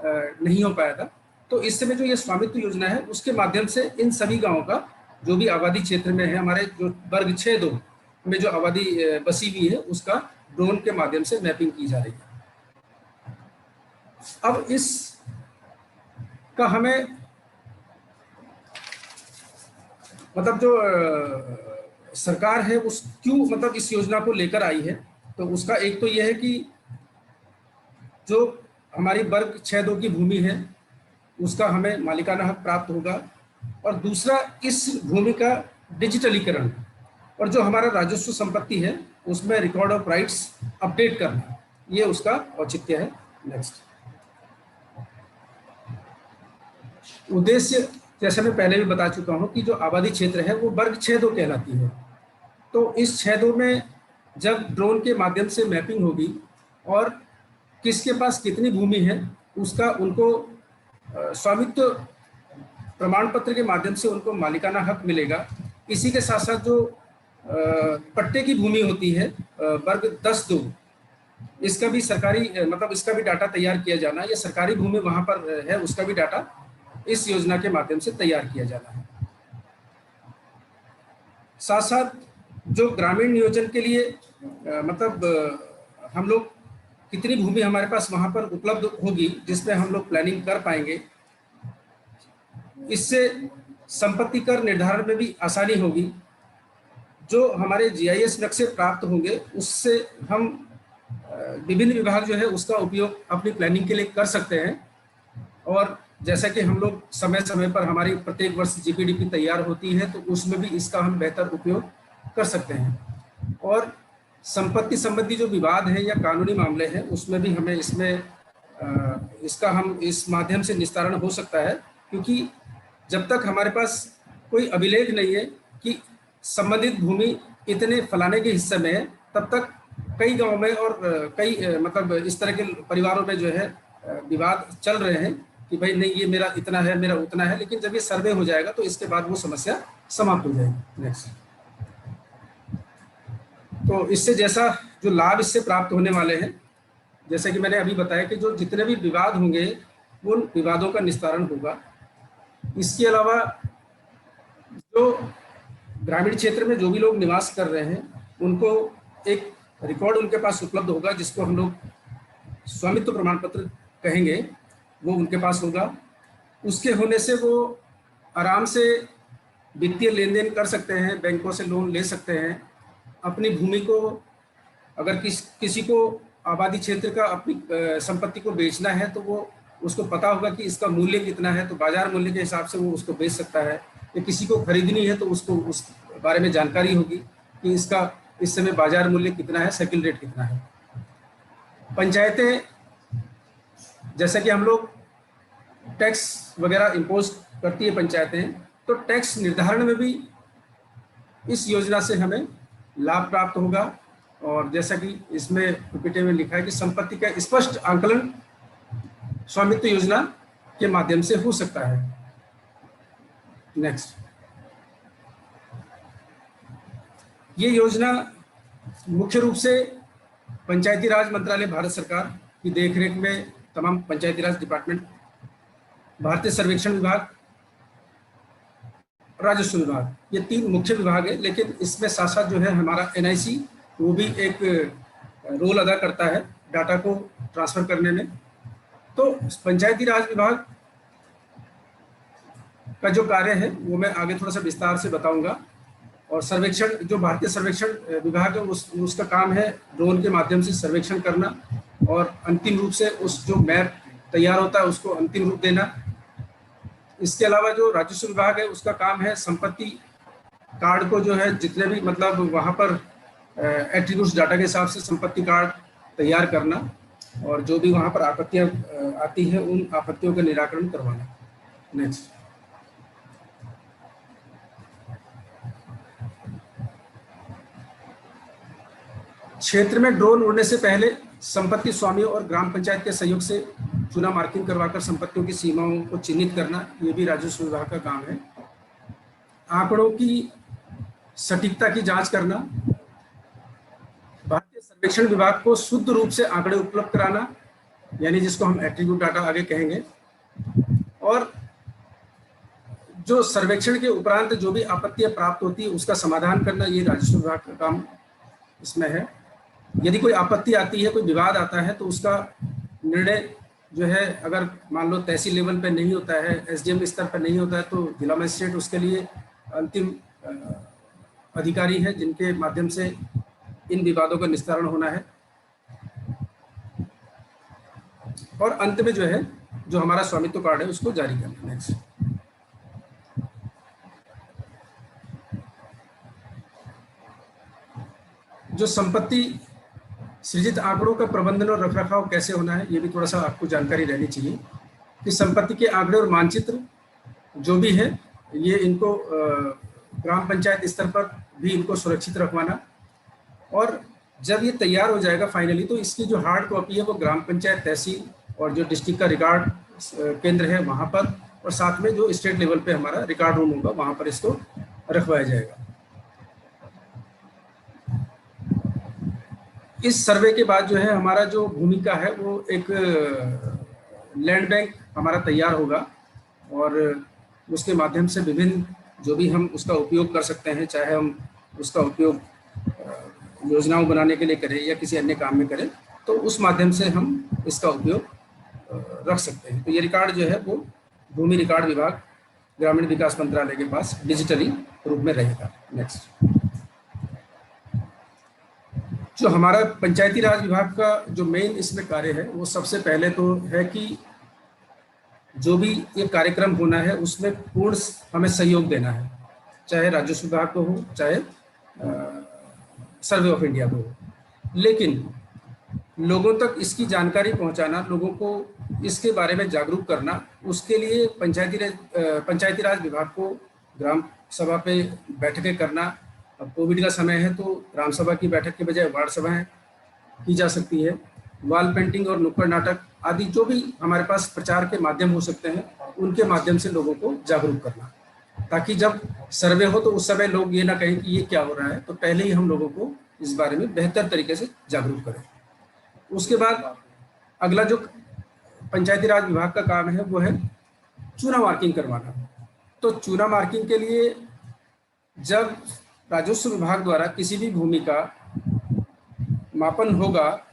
नहीं हो पाया था। तो इस समय जो ये स्वामित्व योजना है उसके माध्यम से इन सभी गांवों का जो भी आबादी क्षेत्र में है, हमारे जो वर्ग 6-2 में जो आबादी बसी हुई है उसका ड्रोन के माध्यम से मैपिंग की जा रही है। अब इस का हमें मतलब जो सरकार है उस क्यों मतलब इस योजना को लेकर आई है, तो उसका एक तो यह है कि जो हमारी वर्ग 6-2 की भूमि है उसका हमें मालिकाना हक प्राप्त होगा, और दूसरा इस भूमि का डिजिटलीकरण और जो हमारा राजस्व संपत्ति है उसमें रिकॉर्ड ऑफ राइट्स अपडेट करना, ये उसका औचित्य है। नेक्स्ट, उद्देश्य जैसे मैं पहले भी बता चुका हूं कि जो आबादी क्षेत्र है वो वर्ग 6-2 कहलाती है। तो इस 6-2 में जब ड्रोन के माध्यम से मैपिंग होगी और किसके पास कितनी भूमि है उसका उनको स्वामित्व प्रमाण पत्र के माध्यम से उनको मालिकाना हक मिलेगा। इसी के साथ साथ जो पट्टे की भूमि होती है वर्ग 10-2, इसका भी सरकारी मतलब इसका भी डाटा तैयार किया जाना, ये सरकारी भूमि वहां पर है उसका भी डाटा इस योजना के माध्यम से तैयार किया जाना है। साथ साथ जो ग्रामीण नियोजन के लिए मतलब हम लोग कितनी भूमि हमारे पास वहां पर उपलब्ध होगी जिसमें हम लोग प्लानिंग कर पाएंगे, इससे संपत्ति कर निर्धारण में भी आसानी होगी। जो हमारे जीआईएस नक्शे प्राप्त होंगे उससे हम विभिन्न विभाग जो है उसका उपयोग अपनी प्लानिंग के लिए कर सकते हैं, और जैसा कि हम लोग समय समय पर हमारी प्रत्येक वर्ष जीपीडीपी तैयार होती है तो उसमें भी इसका हम बेहतर उपयोग कर सकते हैं। और संपत्ति संबंधी जो विवाद है या कानूनी मामले हैं उसमें भी हमें इसका हम इस माध्यम से निस्तारण हो सकता है, क्योंकि जब तक हमारे पास कोई अभिलेख नहीं है कि संबंधित भूमि इतने फलाने के हिस्से में है, तब तक कई गांव में और कई मतलब इस तरह के परिवारों में जो है विवाद चल रहे हैं कि भाई नहीं ये मेरा इतना है मेरा उतना है, लेकिन जब ये सर्वे हो जाएगा तो इसके बाद वो समस्या समाप्त हो जाएगी। नेक्स्ट, तो इससे जैसा जो लाभ इससे प्राप्त होने वाले हैं, जैसे कि मैंने अभी बताया कि जो जितने भी विवाद होंगे उन विवादों का निस्तारण होगा। इसके अलावा जो ग्रामीण क्षेत्र में जो भी लोग निवास कर रहे हैं उनको एक रिकॉर्ड उनके पास उपलब्ध होगा जिसको हम लोग स्वामित्व प्रमाण पत्र कहेंगे, वो उनके पास होगा। उसके होने से वो आराम से वित्तीय लेन देन कर सकते हैं, बैंकों से लोन ले सकते हैं। अपनी भूमि को अगर किसी को आबादी क्षेत्र का अपनी संपत्ति को बेचना है तो वो उसको पता होगा कि इसका मूल्य कितना है, तो बाजार मूल्य के हिसाब से वो उसको बेच सकता है। या किसी को खरीदनी है तो उसको उस बारे में जानकारी होगी कि इसका इस समय बाजार मूल्य कितना है, सर्किल रेट कितना है। पंचायतें जैसा कि हम लोग टैक्स वगैरह इम्पोज करती है पंचायतें, तो टैक्स निर्धारण में भी इस योजना से हमें लाभ प्राप्त होगा। और जैसा कि इसमें पीपीटी में लिखा है कि संपत्ति का स्पष्ट आंकलन स्वामित्व योजना के माध्यम से हो सकता है। नेक्स्ट, ये योजना मुख्य रूप से पंचायती राज मंत्रालय भारत सरकार की देखरेख में तमाम पंचायती राज डिपार्टमेंट, भारतीय सर्वेक्षण विभाग, राजस्व विभाग, ये 3 मुख्य विभाग है। लेकिन इसमें साथ साथ जो है हमारा एनआईसी वो भी एक रोल अदा करता है डाटा को ट्रांसफर करने में। तो पंचायती राज विभाग का जो कार्य है वो मैं आगे थोड़ा सा विस्तार से बताऊंगा। और सर्वेक्षण, जो भारतीय सर्वेक्षण विभाग है उसका काम है ड्रोन के माध्यम से सर्वेक्षण करना और अंतिम रूप से उस जो मैप तैयार होता है उसको अंतिम रूप देना। इसके अलावा जो राजस्व विभाग है उसका काम है संपत्ति कार्ड को जो है जितने भी मतलब वहाँ पर एट्रीब्यूट्स डाटा के हिसाब से संपत्ति कार्ड तैयार करना और जो भी वहाँ पर आपत्तियाँ आती हैं उन आपत्तियों का निराकरण करवाना। नेक्स्ट, क्षेत्र में ड्रोन उड़ने से पहले संपत्ति स्वामियों और ग्राम पंचायत के सहयोग से चुना मार्किंग करवाकर संपत्तियों की सीमाओं को चिन्हित करना, ये भी राजस्व विभाग का काम है। आंकड़ों की सटीकता की जांच करना, भारतीय सर्वेक्षण विभाग को शुद्ध रूप से आंकड़े उपलब्ध कराना, यानी जिसको हम एट्रीब्यूट डाटा आगे कहेंगे। और जो सर्वेक्षण के उपरांत जो भी आपत्तियां प्राप्त होती है उसका समाधान करना, ये राजस्व विभाग का काम इसमें है। यदि कोई आपत्ति आती है, कोई विवाद आता है, तो उसका निर्णय जो है अगर मान लो तहसील लेवल पे नहीं होता है, एसडीएम स्तर पर नहीं होता है, तो जिला मजिस्ट्रेट उसके लिए अंतिम अधिकारी है जिनके माध्यम से इन विवादों का निस्तारण होना है। और अंत में जो है जो हमारा स्वामित्व कार्ड है उसको जारी करना। नेक्स्ट, जो संपत्ति सृजित आंकड़ों का प्रबंधन और रखरखाव कैसे होना है, ये भी थोड़ा सा आपको जानकारी रहनी चाहिए कि संपत्ति के आंकड़े और मानचित्र जो भी है ये इनको ग्राम पंचायत स्तर पर भी इनको सुरक्षित रखवाना, और जब ये तैयार हो जाएगा फाइनली तो इसकी जो हार्ड कॉपी है वो ग्राम पंचायत, तहसील और जो डिस्ट्रिक्ट का रिकॉर्ड केंद्र है वहाँ पर, और साथ में जो स्टेट लेवल पे हमारा रिकॉर्ड रूम होगा वहाँ पर इसको रखवाया जाएगा। इस सर्वे के बाद जो है हमारा जो भूमिका है वो एक लैंड बैंक हमारा तैयार होगा, और उसके माध्यम से विभिन्न जो भी हम उसका उपयोग कर सकते हैं, चाहे हम उसका उपयोग योजनाओं बनाने के लिए करें या किसी अन्य काम में करें, तो उस माध्यम से हम इसका उपयोग रख सकते हैं। तो ये रिकॉर्ड जो है वो भूमि रिकॉर्ड विभाग, ग्रामीण विकास मंत्रालय के पास डिजिटली रूप में रहेगा। नेक्स्ट, जो हमारा पंचायती राज विभाग का जो मेन इसमें कार्य है वो सबसे पहले तो है कि जो भी ये कार्यक्रम होना है उसमें पूर्ण हमें सहयोग देना है, चाहे राजस्व विभाग को हो, चाहे सर्वे ऑफ इंडिया को हो, लेकिन लोगों तक इसकी जानकारी पहुंचाना, लोगों को इसके बारे में जागरूक करना, उसके लिए पंचायती राज विभाग को ग्राम सभा पे बैठकें करना। अब कोविड का समय है तो ग्राम सभा की बैठक के बजाय वार्ड सभाएं की जा सकती है। वॉल पेंटिंग और नुक्कड़ नाटक आदि जो भी हमारे पास प्रचार के माध्यम हो सकते हैं, उनके माध्यम से लोगों को जागरूक करना, ताकि जब सर्वे हो तो उस समय लोग ये ना कहें कि ये क्या हो रहा है, तो पहले ही हम लोगों को इस बारे में बेहतर तरीके से जागरूक करें। उसके बाद अगला जो पंचायती राज विभाग का काम है वो है चूना मार्किंग करवाना। तो चूना मार्किंग के लिए जब राजस्व विभाग द्वारा किसी भी भूमि का मापन होगा,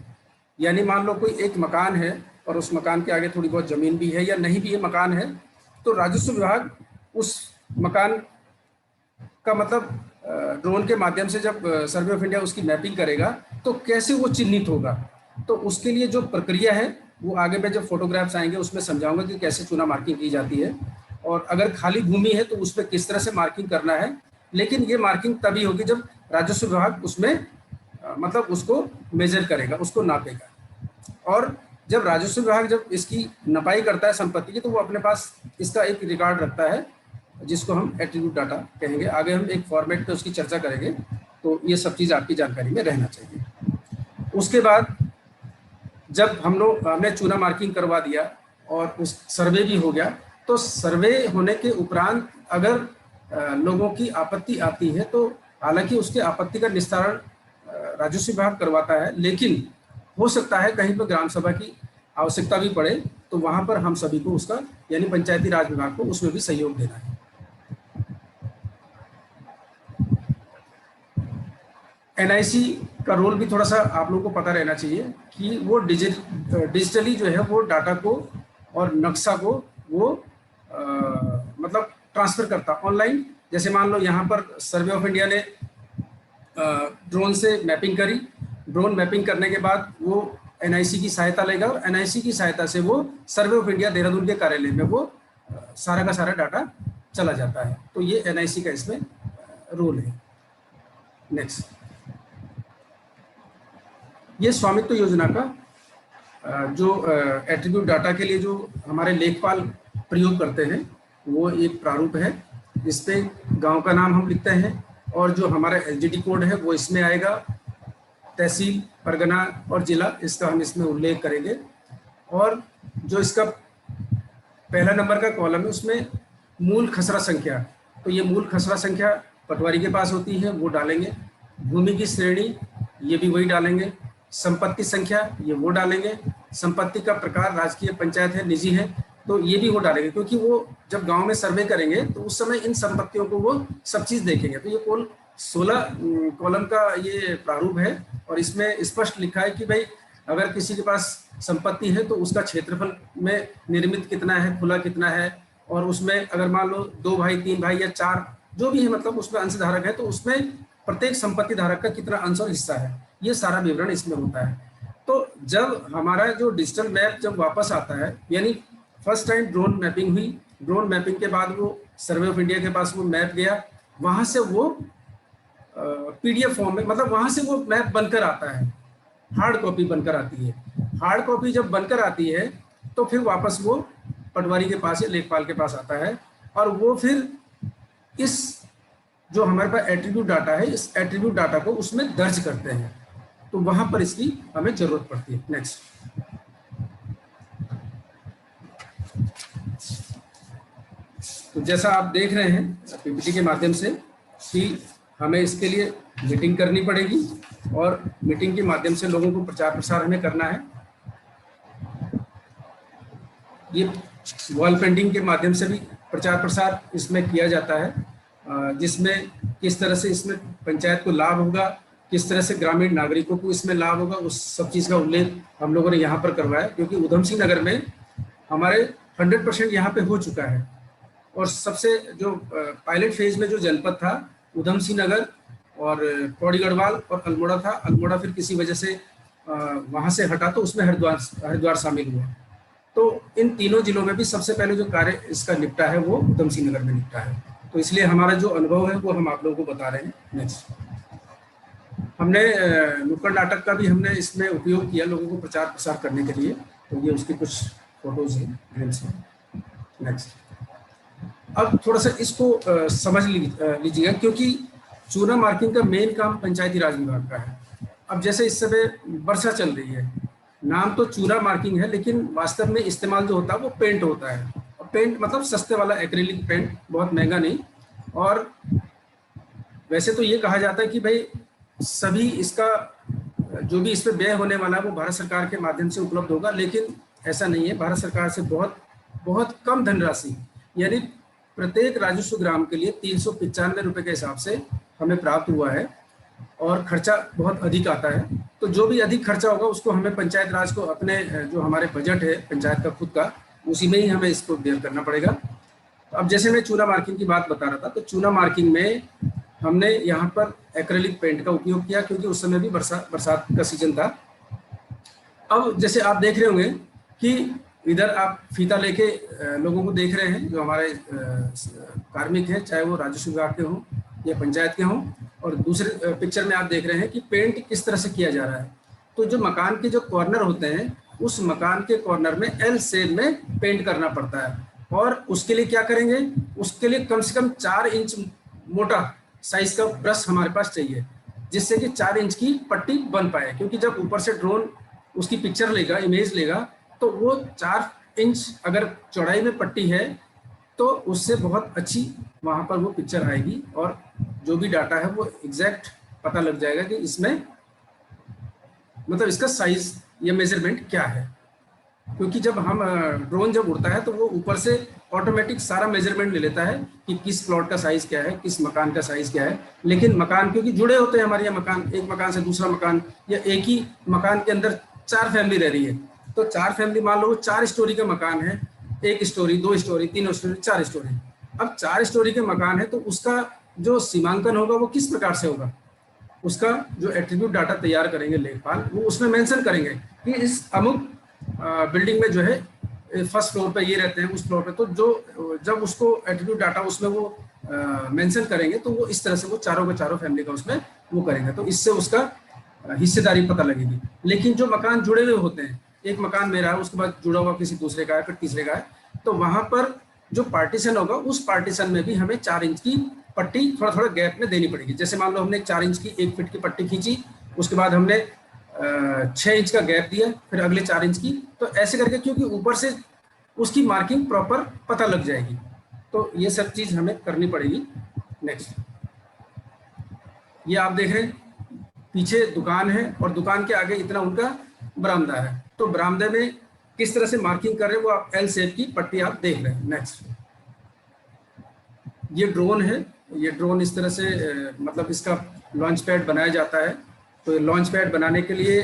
यानी मान लो कोई एक मकान है और उस मकान के आगे थोड़ी बहुत जमीन भी है या नहीं भी ये मकान है, तो राजस्व विभाग उस मकान का मतलब ड्रोन के माध्यम से जब सर्वे ऑफ इंडिया उसकी मैपिंग करेगा तो कैसे वो चिन्हित होगा, तो उसके लिए जो प्रक्रिया है वो आगे में जब फोटोग्राफ्स आएंगे उसमें समझाऊंगा कि कैसे चूना मार्किंग की जाती है, और अगर खाली भूमि है तो उस पर किस तरह से मार्किंग करना है। लेकिन ये मार्किंग तभी होगी जब राजस्व विभाग उसमें मतलब उसको मेजर करेगा, उसको नापेगा। और जब राजस्व विभाग जब इसकी नपाई करता है संपत्ति की, तो वो अपने पास इसका एक रिकॉर्ड रखता है जिसको हम एट्रीब्यूट डाटा कहेंगे। आगे हम एक फॉर्मेट पे उसकी चर्चा करेंगे, तो ये सब चीज़ आपकी जानकारी में रहना चाहिए। उसके बाद जब हमने चूना मार्किंग करवा दिया और उस सर्वे भी हो गया, तो सर्वे होने के उपरांत अगर लोगों की आपत्ति आती है तो हालांकि उसके आपत्ति का निस्तारण राजस्व विभाग करवाता है, लेकिन हो सकता है कहीं पर ग्राम सभा की आवश्यकता भी पड़े, तो वहां पर हम सभी को उसका यानी पंचायती राज विभाग को उसमें भी सहयोग देना है। एनआईसी का रोल भी थोड़ा सा आप लोगों को पता रहना चाहिए कि वो डिजिटली जो है वो डाटा को और नक्शा को वो मतलब ट्रांसफर करता ऑनलाइन। जैसे मान लो यहाँ पर सर्वे ऑफ इंडिया ने ड्रोन से मैपिंग करी, ड्रोन मैपिंग करने के बाद वो एनआईसी की सहायता लेगा और एनआईसी की सहायता से वो सर्वे ऑफ इंडिया देहरादून के कार्यालय में वो सारा का सारा डाटा चला जाता है। तो ये एनआईसी का इसमें रोल है। नेक्स्ट, ये स्वामित्व योजना का जो एट्रीब्यूट डाटा के लिए जो हमारे लेखपाल प्रयोग करते हैं वो एक प्रारूप है। इस पे गांव का नाम हम लिखते हैं और जो हमारा एलजीडी कोड है वो इसमें आएगा, तहसील, परगना और जिला इसका हम इसमें उल्लेख करेंगे। और जो इसका पहला नंबर का कॉलम है उसमें मूल खसरा संख्या, तो ये मूल खसरा संख्या पटवारी के पास होती है, वो डालेंगे। भूमि की श्रेणी ये भी वही डालेंगे। संपत्ति संख्या ये वो डालेंगे। संपत्ति का प्रकार राजकीय, पंचायत है, निजी है, तो ये भी वो डालेंगे, क्योंकि वो जब गांव में सर्वे करेंगे तो उस समय इन संपत्तियों को वो सब चीज देखेंगे। तो ये कुल 16 कॉलम का ये प्रारूप है और इसमें स्पष्ट लिखा है कि भाई अगर किसी के पास संपत्ति है तो उसका क्षेत्रफल में निर्मित कितना है, खुला कितना है, और उसमें अगर मान लो 2 भाई 3 भाई या 4 जो भी है, मतलब उसमें अंशधारक है, तो उसमें प्रत्येक संपत्ति धारक का कितना अंश और हिस्सा है, ये सारा विवरण इसमें होता है। तो जब हमारा जो डिजिटल मैप जब वापस आता है, यानी फर्स्ट टाइम ड्रोन मैपिंग हुई, ड्रोन मैपिंग के बाद वो सर्वे ऑफ इंडिया के पास वो मैप गया, वहां से वो पीडीएफ फॉर्म में, मतलब वहां से वो मैप बनकर आता है, हार्ड कॉपी बनकर आती है। हार्ड कॉपी जब बनकर आती है तो फिर वापस वो पटवारी के पास या लेखपाल के पास आता है, और वो फिर इस जो हमारे पास एट्रीब्यूट डाटा है, इस एट्रीब्यूट डाटा को उसमें दर्ज करते हैं। तो वहां पर इसकी हमें जरूरत पड़ती है। नेक्स्ट। तो जैसा आप देख रहे हैं पीपीटी के माध्यम से कि हमें इसके लिए मीटिंग करनी पड़ेगी, और मीटिंग के माध्यम से लोगों को प्रचार प्रसार हमें करना है। ये वॉल पेंटिंग के माध्यम से भी प्रचार प्रसार इसमें किया जाता है, जिसमें किस तरह से इसमें पंचायत को लाभ होगा, किस तरह से ग्रामीण नागरिकों को इसमें लाभ होगा, उस सब चीज़ का उल्लेख हम लोगों ने यहाँ पर करवाया। क्योंकि उधम सिंह नगर में हमारे 100% यहाँ पे हो चुका है, और सबसे जो पायलट फेज में जो जनपद था उधम सिंह नगर और पौड़ी गढ़वाल और अल्मोड़ा था। अल्मोड़ा फिर किसी वजह से वहाँ से हटा तो उसमें हरिद्वार शामिल हुआ। तो इन तीनों जिलों में भी सबसे पहले जो कार्य इसका निपटा है वो उधम सिंह नगर में निपटा है। तो इसलिए हमारा जो अनुभव है वो हम आप लोगों को बता रहे हैं। नेक्स्ट। हमने नुक्कड़ नाटक का भी हमने इसमें उपयोग किया लोगों को प्रचार प्रसार करने के लिए। तो ये उसकी कुछ फोटोज हैं, ग्लिम्स हैं। नेक्स्ट। अब थोड़ा सा इसको समझ लीजिएगा, क्योंकि चूना मार्किंग का मेन काम पंचायती राज विभाग का है। अब जैसे इस समय वर्षा चल रही है, नाम तो चूना मार्किंग है, लेकिन वास्तव में इस्तेमाल जो होता है वो पेंट होता है। और पेंट मतलब सस्ते वाला एक्रिलिक पेंट, बहुत महंगा नहीं। और वैसे तो ये कहा जाता है कि भाई सभी इसका जो भी इस पर व्यय होने वाला है वो भारत सरकार के माध्यम से उपलब्ध होगा, लेकिन ऐसा नहीं है। भारत सरकार से बहुत कम धनराशि, यानी प्रत्येक राजस्व ग्राम के लिए 395 रुपये के हिसाब से हमें प्राप्त हुआ है, और खर्चा बहुत अधिक आता है। तो जो भी अधिक खर्चा होगा उसको हमें पंचायत राज को अपने जो हमारे बजट है पंचायत का खुद का, उसी में ही हमें इसको बेयर करना पड़ेगा। तो अब जैसे मैं चूना मार्किंग की बात बता रहा था, तो चूना मार्किंग में हमने यहाँ पर एक्रेलिक पेंट का उपयोग किया, क्योंकि उस समय भी बरसात का सीजन था। अब जैसे आप देख रहे होंगे कि इधर आप फीता लेके लोगों को देख रहे हैं, जो हमारे कार्मिक हैं, चाहे वो राजस्व विभाग के हों या पंचायत के हों। और दूसरे पिक्चर में आप देख रहे हैं कि पेंट किस तरह से किया जा रहा है। तो जो मकान के जो कॉर्नर होते हैं, उस मकान के कॉर्नर में एल शेप में पेंट करना पड़ता है। और उसके लिए क्या करेंगे, उसके लिए कम से कम 4 इंच मोटा साइज का ब्रश हमारे पास चाहिए, जिससे कि 4 इंच की पट्टी बन पाए। क्योंकि जब ऊपर से ड्रोन उसकी पिक्चर लेगा, इमेज लेगा, तो वो 4 इंच अगर चौड़ाई में पट्टी है तो उससे बहुत अच्छी वहाँ पर वो पिक्चर आएगी, और जो भी डाटा है वो एग्जैक्ट पता लग जाएगा कि इसमें मतलब इसका साइज या मेजरमेंट क्या है। क्योंकि जब हम ड्रोन जब उड़ता है तो वो ऊपर से ऑटोमेटिक सारा मेजरमेंट ले लेता है कि किस प्लॉट का साइज क्या है, किस मकान का साइज क्या है। लेकिन मकान क्योंकि जुड़े होते हैं हमारे यहाँ मकान, एक मकान से दूसरा मकान, या एक ही मकान के अंदर 4 फैमिली रह रही है, तो 4 फैमिली मान लो 4 स्टोरी का मकान है, 1 स्टोरी, 2 स्टोरी, 3 स्टोरी, 4 स्टोरी। अब 4 स्टोरी के मकान है तो उसका जो सीमांकन होगा वो किस प्रकार से होगा, उसका जो एट्रीब्यूट डाटा तैयार करेंगे लेखपाल, वो उसमें मेंशन करेंगे कि इस अमुक बिल्डिंग में जो है फर्स्ट फ्लोर पे ये रहते हैं, उस फ्लोर पे। तो जो जब उसको एट्रीब्यूट डाटा उसमें वो मेंशन करेंगे तो वो इस तरह से वो चारों के चारों फैमिली का उसमें वो करेंगे, तो इससे उसका हिस्सेदारी पता लगेगी। लेकिन जो मकान जुड़े हुए होते हैं, एक मकान मेरा है, उसके बाद जुड़ा हुआ किसी दूसरे का है, फिर तीसरे का है, तो वहां पर जो पार्टीशन होगा उस पार्टीशन में भी हमें 4 इंच की पट्टी थोड़ा थोड़ा गैप में देनी पड़ेगी। जैसे मान लो हमने 4 इंच की 1 फीट की पट्टी खींची, उसके बाद हमने 6 इंच का गैप दिया, फिर अगले 4 इंच की, तो ऐसे करके, क्योंकि ऊपर से उसकी मार्किंग प्रॉपर पता लग जाएगी। तो ये सब चीज हमें करनी पड़ेगी। नेक्स्ट। ये आप देख रहे हैं पीछे दुकान है और दुकान के आगे इतना उनका बरामदा है। तो बरामदे में किस तरह से मार्किंग कर रहे हैं वो आप एल शेप की पट्टी आप देख रहे हैं। नेक्स्ट, ये ड्रोन है। ये ड्रोन इस तरह से मतलब इसका लॉन्च पैड बनाया जाता है। तो लॉन्च पैड बनाने के लिए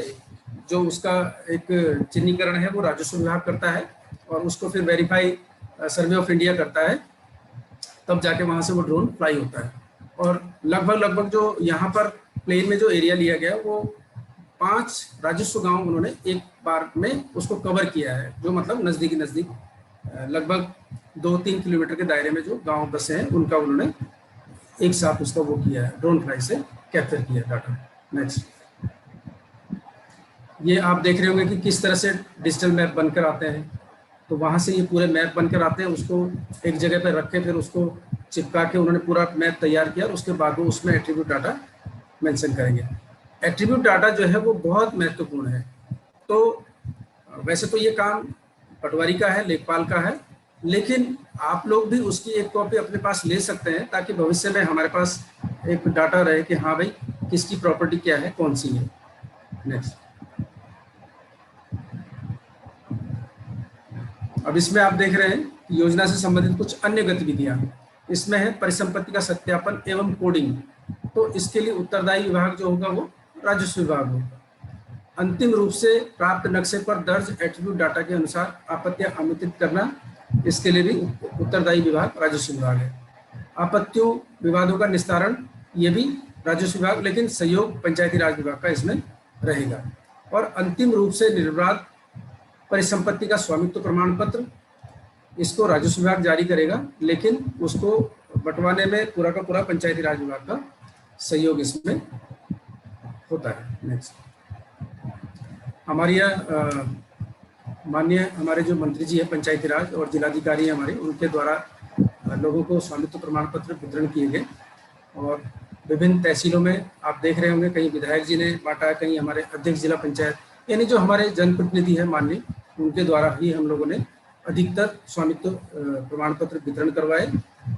जो उसका एक चिन्हीकरण है वो राजस्व विभाग करता है और उसको फिर वेरीफाई सर्वे ऑफ इंडिया करता है, तब जाके वहाँ से वो ड्रोन फ्लाई होता है। और लगभग जो यहाँ पर प्लेन में जो एरिया लिया गया वो 5 राजस्व गांव उन्होंने एक बार में उसको कवर किया है, जो मतलब नज़दीक लगभग 2-3 किलोमीटर के दायरे में जो गांव बसे हैं उनका उन्होंने एक साथ उसका वो किया है, ड्रोन फ्लाई से कैप्चर किया डाटा। नेक्स्ट, ये आप देख रहे होंगे कि किस तरह से डिजिटल मैप बनकर आते हैं। तो वहाँ से ये पूरे मैप बनकर आते हैं, उसको एक जगह पर रख के फिर उसको चिपका के उन्होंने पूरा मैप तैयार किया और उसके बाद वो उसमें एट्रीब्यूट डाटा मेंशन करेंगे। एट्रीब्यूट डाटा जो है वो बहुत महत्वपूर्ण है। तो वैसे तो ये काम पटवारी का है, लेखपाल का है, लेकिन आप लोग भी उसकी एक कॉपी अपने पास ले सकते हैं ताकि भविष्य में हमारे पास एक डाटा रहे कि हाँ भाई किसकी प्रॉपर्टी क्या है, कौन सी है। नेक्स्ट, अब इसमें आप देख रहे हैं योजना से संबंधित कुछ अन्य गतिविधियां। इसमें है परिसंपत्ति का सत्यापन एवं कोडिंग। तो इसके लिए उत्तरदायी विभाग जो होगा वो राजस्व विभाग होगा। अंतिम रूप से प्राप्त नक्शे पर दर्ज एट्रीब्यूट डाटा के अनुसार आपत्तियां आमंत्रित करना, इसके लिए भी उत्तरदायी विभाग राजस्व विभाग है। आपत्तियों विवादों का निस्तारण ये भी राजस्व विभाग, लेकिन सहयोग पंचायती राज विभाग का इसमें रहेगा। और अंतिम रूप से निर्विवाद परिसंपत्ति का स्वामित्व प्रमाण पत्र, इसको राजस्व विभाग जारी करेगा, लेकिन उसको बंटवाने में पूरा का पूरा पंचायती राज विभाग का सहयोग इसमें होता है। नेक्स्ट, हमारी माननीय हमारे जो मंत्री जी हैं पंचायती राज और जिलाधिकारी हैं हमारे, उनके द्वारा लोगों को स्वामित्व प्रमाण पत्र वितरण किए गए और विभिन्न तहसीलों में आप देख रहे होंगे कहीं विधायक जी ने बांटा, कहीं हमारे अध्यक्ष जिला पंचायत, यानी जो हमारे जनप्रतिनिधि हैं माननीय, उनके द्वारा ही हम लोगों ने अधिकतर स्वामित्व प्रमाण पत्र वितरण करवाए।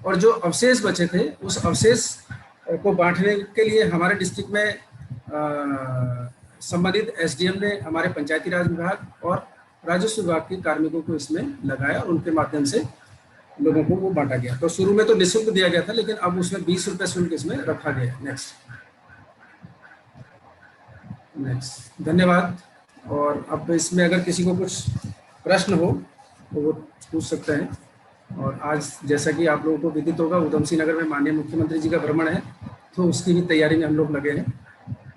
और जो अवशेष बचे थे उस अवशेष को बांटने के लिए हमारे डिस्ट्रिक्ट में संबंधित एसडीएम ने हमारे पंचायती राज विभाग और राजस्व विभाग के कार्मिकों को इसमें लगाया और उनके माध्यम से लोगों को वो बांटा गया। तो शुरू में तो निःशुल्क दिया गया था, लेकिन अब उसमें 20 रुपये शुल्क इसमें रखा गया है। नेक्स्ट, धन्यवाद। और अब इसमें अगर किसी को कुछ प्रश्न हो तो वो पूछ सकते हैं। और आज जैसा कि आप लोगों को विदित होगा, उधम सिंह नगर में माननीय मुख्यमंत्री जी का भ्रमण है, तो उसकी भी तैयारी में हम लोग लगे हैं।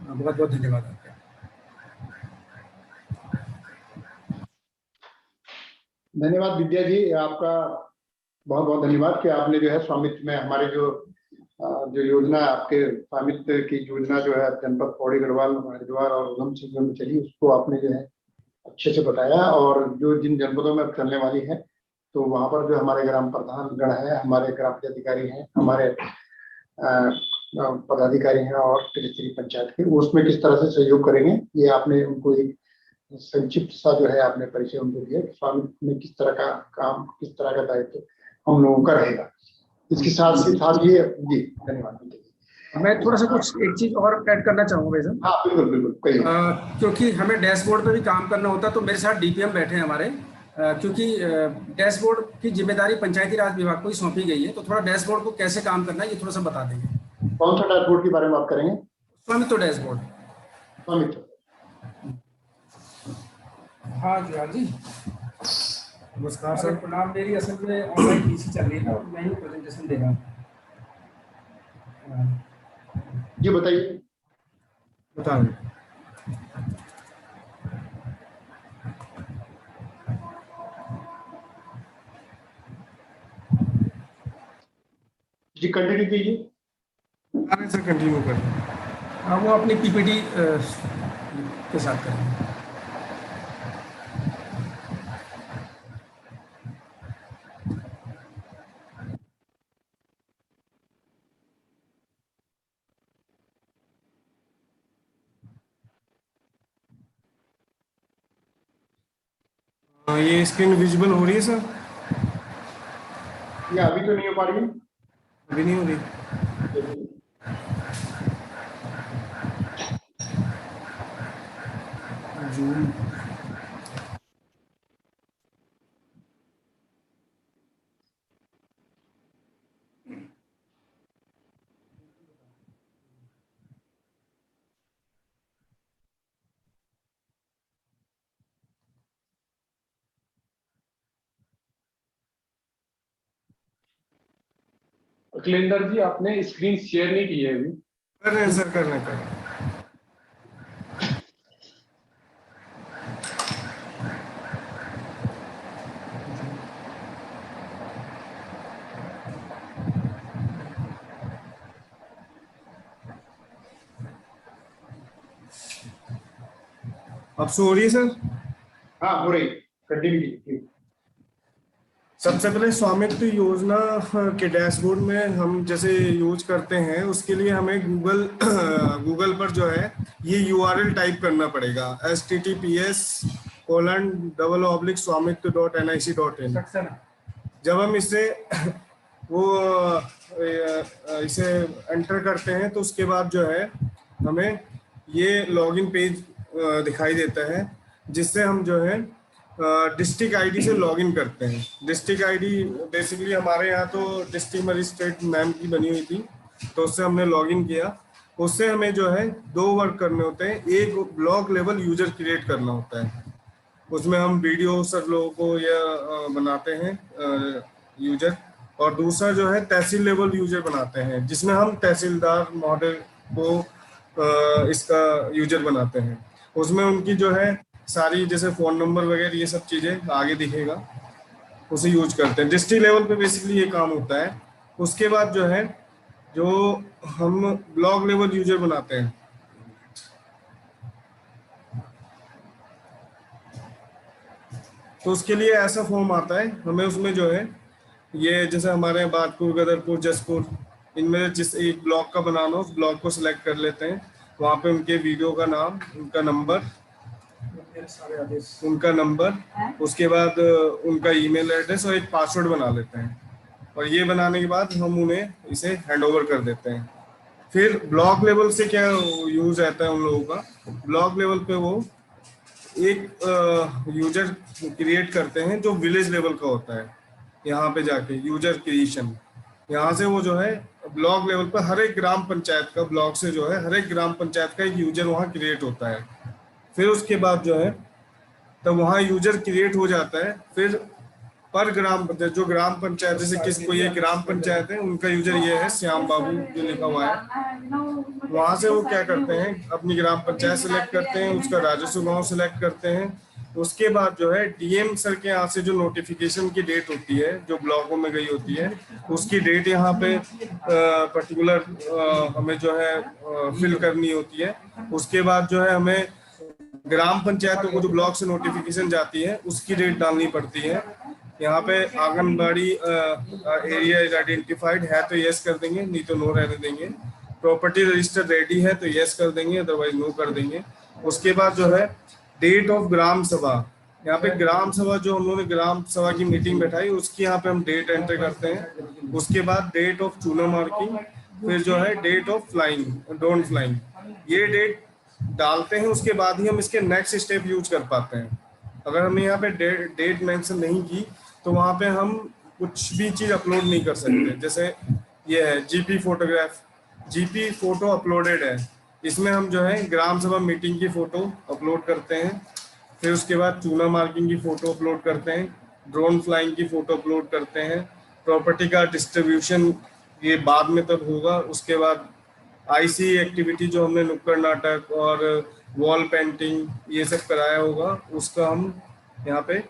बहुत बहुत धन्यवाद आपका। धन्यवाद विद्या जी, आपका बहुत बहुत धन्यवाद कि आपने जो है स्वामित्व में हमारे जो योजना, आपके स्वामित्व की योजना जो है जनपद पौड़ी गढ़वाल हरिद्वार और उधम सिंह में चली, उसको आपने जो है अच्छे से बताया। और जो जिन जनपदों में चलने वाली है तो वहाँ पर जो हमारे ग्राम प्रधान गण है, हमारे ग्राम अधिकारी हैं, हमारे पदाधिकारी हैं और त्रिस्तरीय पंचायत के, उसमें किस तरह से सहयोग करेंगे, ये आपने उनको एक संक्षिप्त सा जो है आपने परिचय उनको दिया कि स्वामित्व में किस तरह का काम, किस तरह का दायित्व हम लोगों का रहेगा। इसके साथ ही जी धन्यवाद। मैं थोड़ा सा कुछ एक चीज और ऐड करना चाहूंगा भाई। हाँ बिल्कुल बिल्कुल, क्योंकि हमें डैशबोर्ड पे भी काम करना होता है, तो मेरे साथ डीपीएम बैठे हैं हमारे, क्योंकि डैशबोर्ड की जिम्मेदारी पंचायती राज विभाग को ही सौंपी गई है। तो थोड़ा डैशबोर्ड को कैसे काम करना है ये थोड़ा सा बता देंगे। कौन सा डैशबोर्ड के बारे में बात करेंगे? स्वामित्व डैशबोर्ड। स्वामित्व, हाँ जी, हाँ जी, नमस्कार सर। प्रणाम। मेरी असल में ऑनलाइन पीसी चल रही है और मैं ही प्रेजेंटेशन दे रहा हूँ। जी बताइए। बता रहे जी कंटिन्यू कीजिए। सर कंटिन्यू कर। हाँ, वो अपनी पीपीटी के साथ करेंगे। ये स्क्रीन विजिबल हो रही है सर? ये अभी तो नहीं हो पा रही है। अभी नहीं हो रही। जूम अखिलेंद्र जी, आपने स्क्रीन शेयर नहीं की है अभी। कर रहे हैं सर, कर रहे हैं। अब सो रही है सर? हाँ, हो रही, कंटिन्यू कीजिए। सबसे पहले स्वामित्व योजना के डैशबोर्ड में हम जैसे यूज करते हैं, उसके लिए हमें गूगल पर जो है ये URL टाइप करना पड़ेगा, https://स्वामित्व.nic.in। जब हम इसे इसे एंटर करते हैं तो उसके बाद जो है हमें ये लॉगिन पेज दिखाई देता है, जिससे हम जो है डिस्ट्रिक्ट आईडी से लॉगिन करते हैं। डिस्ट्रिक्ट आईडी बेसिकली हमारे यहाँ तो डिस्ट्रिक्ट मजिस्ट्रेट मैम की बनी हुई थी, तो उससे हमने लॉगिन किया। उससे हमें जो है 2 वर्क करने होते हैं। एक ब्लॉक लेवल यूजर क्रिएट करना होता है, उसमें हम वीडियो सब लोगों को या बनाते हैं यूजर, और दूसरा जो है तहसील लेवल यूजर बनाते हैं, जिसमें हम तहसीलदार महोदय को इसका यूजर बनाते हैं। उसमें उनकी जो है सारी जैसे फ़ोन नंबर वगैरह ये सब चीज़ें आगे दिखेगा, उसे यूज करते हैं। डिस्ट्रिक्ट लेवल पे बेसिकली ये काम होता है। उसके बाद जो है जो हम ब्लॉक लेवल यूजर बनाते हैं, तो उसके लिए ऐसा फॉर्म आता है हमें। उसमें जो है ये जैसे हमारे यहाँ बादपुर, गदरपुर, जसपुर, इनमें जिस एक ब्लॉक का बनाना हो, उस ब्लॉक को सिलेक्ट कर लेते हैं। वहाँ पे उनके वीडियो का नाम, उनका नंबर, उसके बाद उनका ईमेल एड्रेस और एक पासवर्ड बना लेते हैं। और ये बनाने के बाद हम उन्हें इसे हैंड ओवर कर देते हैं। फिर ब्लॉक लेवल से क्या यूज रहता है उन लोगों का, ब्लॉक लेवल पे वो एक यूजर क्रिएट करते हैं जो विलेज लेवल का होता है। यहाँ पे जाके यूजर क्रिएशन, यहाँ से वो जो है ब्लॉक लेवल पर हर एक ग्राम पंचायत का, ब्लॉक से जो है हर एक ग्राम पंचायत का एक यूजर वहाँ क्रिएट होता है। फिर उसके बाद जो है तब वहाँ यूजर क्रिएट हो जाता है। फिर पर ग्राम जो ग्राम पंचायत, जैसे किस कोई एक ग्राम पंचायत है, उनका यूजर ये है श्याम बाबू जो लिखा हुआ है, वहाँ से वो क्या करते हैं अपनी ग्राम पंचायत सेलेक्ट करते हैं, उसका राजस्व गांव सेलेक्ट करते हैं। उसके बाद जो है डीएम सर के यहाँ से जो नोटिफिकेशन की डेट होती है, जो ब्लॉकों में गई होती है, उसकी डेट यहाँ पे पर्टिकुलर हमें जो है फिल करनी होती है। उसके बाद जो है हमें ग्राम पंचायतों को जो ब्लॉक से नोटिफिकेशन जाती है उसकी डेट डालनी पड़ती है। यहाँ पे आंगनबाड़ी एरिया इज आइडेंटिफाइड है तो यस कर देंगे, नहीं तो नो रहने देंगे। प्रॉपर्टी रजिस्टर रेडी है तो यस कर देंगे, अदरवाइज नो कर देंगे। उसके बाद जो है डेट ऑफ ग्राम सभा, यहाँ पे ग्राम सभा जो हम लोगों ने ग्राम सभा की मीटिंग बैठाई उसकी यहाँ पे हम डेट एंटर करते हैं। उसके बाद डेट ऑफ चूना मार्किंग, फिर जो है date of flying, drone flying, ये डेट डालते हैं। उसके बाद ही हम इसके नेक्स्ट स्टेप यूज कर पाते हैं। अगर हमने यहाँ पे डेट मेंशन नहीं की तो वहाँ पे हम कुछ भी चीज़ अपलोड नहीं कर सकते। जैसे ये है GP photograph, GP photo uploaded है, इसमें हम जो है ग्राम सभा मीटिंग की फोटो अपलोड करते हैं। फिर उसके बाद चूना मार्किंग की फोटो अपलोड करते हैं, ड्रोन फ्लाइंग की फोटो अपलोड करते हैं। प्रॉपर्टी का डिस्ट्रीब्यूशन ये बाद में तब होगा। उसके बाद आईसी एक्टिविटी जो हमने नुक्कड़ नाटक और वॉल पेंटिंग ये सब कराया होगा, उसका हम यहाँ पे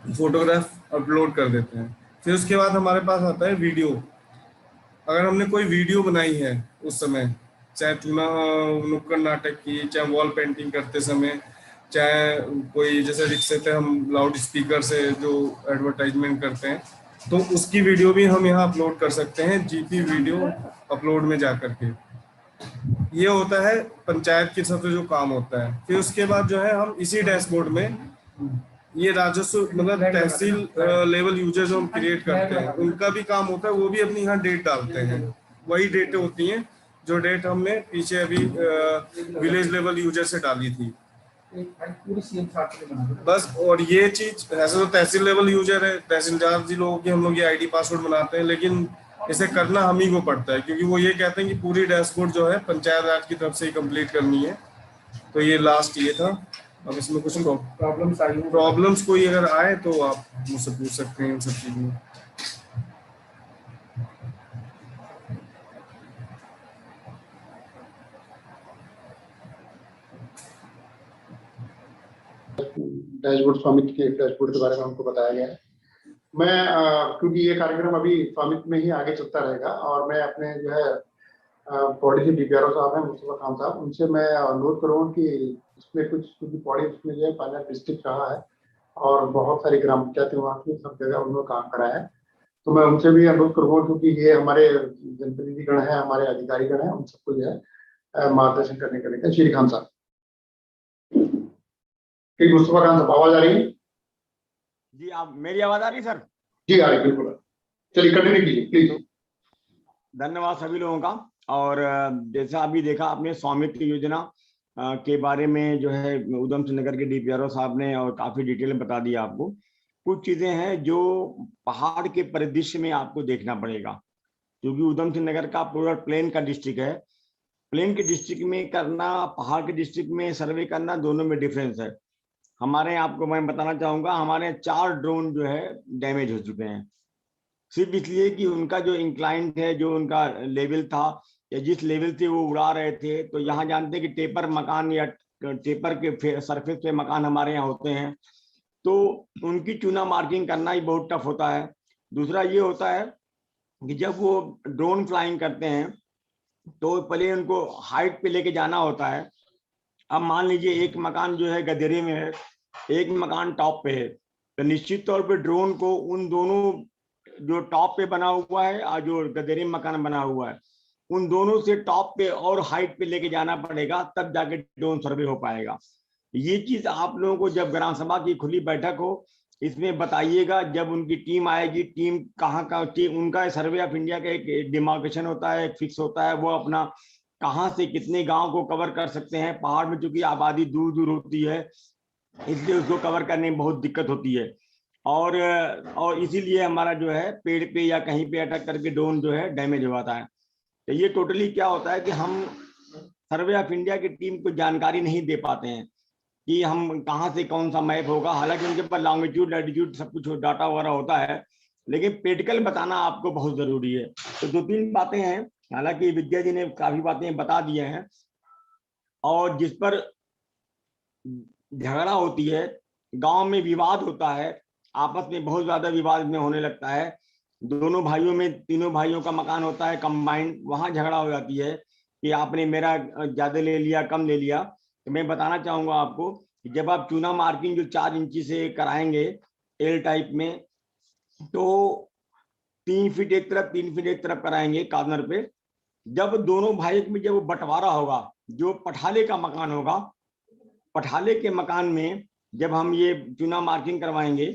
फोटोग्राफ अपलोड कर देते हैं। फिर उसके बाद हमारे पास आता है वीडियो। अगर हमने कोई वीडियो बनाई है उस समय, चाहे चूना नुक्कड़ नाटक की, चाहे वॉल पेंटिंग करते समय, चाहे कोई जैसे रिक्शे पे हम लाउड स्पीकर से जो एडवर्टाइजमेंट करते हैं, तो उसकी वीडियो भी हम यहाँ अपलोड कर सकते हैं जीपी वीडियो अपलोड में जा करके। ये होता है पंचायत की तरफ से जो काम होता है। फिर उसके बाद जो है हम इसी डैशबोर्ड में ये राजस्व मतलब तहसील लेवल यूजर जो हम क्रिएट करते हैं उनका भी काम होता है, वो भी अपनी यहाँ डेट डालते हैं। वही डेट होती हैं जो डेट हमने पीछे अभी विलेज लेवल यूजर से डाली थी बस। और ये चीज ऐसे तो तहसील लेवल यूजर है, तहसीलदार जी लोगों की हम लोग ये आईडी पासवर्ड बनाते हैं, लेकिन इसे करना हम ही को पड़ता है क्योंकि वो ये कहते हैं कि पूरी डैशबोर्ड जो है पंचायत राज की तरफ से ही कंप्लीट करनी है। तो ये लास्ट ये था। अब इसमें कुछ प्रॉब्लम्स कोई अगर आए तो आप मुझसे पूछ सकते हैं इन सब चीज़ों में। डैशबोर्ड, स्वामित्व के डैशबोर्ड के बारे में हमको बताया गया है। मैं क्योंकि ये कार्यक्रम अभी स्वामित्व में ही आगे चलता रहेगा और मैं अपने जो है पौड़ी के DPRO साहब हैं मुस्तफा खान साहब, उनसे मैं अनुरोध करूँगा कि इसमें कुछ, क्योंकि पौड़ी उसमें जो है फाइनल डिस्ट्रिक्ट रहा है और बहुत सारी ग्राम पंचायतें वहाँ की सब जगह उन्होंने काम कराया है, तो मैं उनसे भी अनुरोध करूँगा क्योंकि ये हमारे जनप्रतिनिधिगण हैं, हमारे अधिकारीगण हैं, उन सबको जो है मार्गदर्शन करने के लिए। श्री खान साहब, ठीक, मुस्तफा खान साहब आवाज आ रही है? जी, आप मेरी आवाज आ रही है सर? जी आ रही, बिल्कुल। चलिए कंटिन्यू कीजिए प्लीज। धन्यवाद सभी लोगों का। और जैसा अभी देखा आपने स्वामित्व योजना के बारे में जो है उधम सिंह नगर के DPRO साहब ने और काफी डिटेल में बता दिया आपको। कुछ चीजें हैं जो पहाड़ के परिदृश्य में आपको देखना पड़ेगा, क्योंकि उधम सिंह नगर का पूरा प्लेन का डिस्ट्रिक्ट है। प्लेन के डिस्ट्रिक्ट में करना, पहाड़ के डिस्ट्रिक्ट में सर्वे करना, दोनों में डिफरेंस है। हमारे आपको मैं बताना चाहूंगा, हमारे 4 ड्रोन जो है डैमेज हो चुके हैं, सिर्फ इसलिए कि उनका जो इंक्लाइंट है, जो उनका लेवल था या जिस लेवल से वो उड़ा रहे थे, तो यहाँ जानते हैं कि टेपर मकान या टेपर के सरफेस पे मकान हमारे यहाँ होते हैं, तो उनकी चूना मार्किंग करना ही बहुत टफ होता है। दूसरा ये होता है कि जब वो ड्रोन फ्लाइंग करते हैं तो पहले उनको हाइट पे लेके जाना होता है। अब मान लीजिए एक मकान जो है गदेरे में है, एक मकान टॉप पे है, तो निश्चित तौर पे ड्रोन को उन दोनों, जो टॉप पे बना हुआ है और जो गदेरे में मकान बना हुआ है, उन दोनों से टॉप पे और हाइट पे लेके जाना पड़ेगा, तब जाके ड्रोन सर्वे हो पाएगा। ये चीज आप लोगों को जब ग्राम सभा की खुली बैठक हो इसमें बताइएगा, जब उनकी टीम आएगी, टीम कहाँ का, टीम उनका सर्वे ऑफ इंडिया का एक डिमार्केशन होता है, एक फिक्स होता है, वो अपना कहाँ से कितने गांव को कवर कर सकते हैं। पहाड़ में चूंकि आबादी दूर दूर होती है, इसलिए उसको कवर करने में बहुत दिक्कत होती है, और इसीलिए हमारा जो है पेड़ पे या कहीं पे अटक करके ड्रोन जो है डैमेज हो जाता है। तो ये टोटली क्या होता है कि हम सर्वे ऑफ इंडिया की टीम को जानकारी नहीं दे पाते हैं कि हम कहाँ से कौन सा मैप होगा। हालांकि उनके पास लॉन्गिट्यूड, लैटिट्यूड सब कुछ डाटा वगैरह होता है, लेकिन प्रैक्टिकल बताना आपको बहुत जरूरी है। तो 2-3 बातें हैं, हालांकि विद्या जी ने काफी बातें बता दी हैं, और जिस पर झगड़ा होती है, गांव में विवाद होता है, आपस में बहुत ज्यादा विवाद में होने लगता है, दोनों भाइयों में, तीनों भाइयों का मकान होता है कंबाइंड, वहां झगड़ा हो जाती है कि आपने मेरा ज्यादा ले लिया, कम ले लिया। तो मैं बताना चाहूंगा आपको कि जब आप चूना मार्किंग जो 4 इंची से कराएंगे एल टाइप में, तो 3 फीट एक तरफ, 3 फीट एक तरफ कराएंगे कॉर्नर पे। जब दोनों भाई में जब वो बंटवारा होगा, जो पठाले का मकान होगा, पठाले के मकान में जब हम ये चूना मार्किंग करवाएंगे,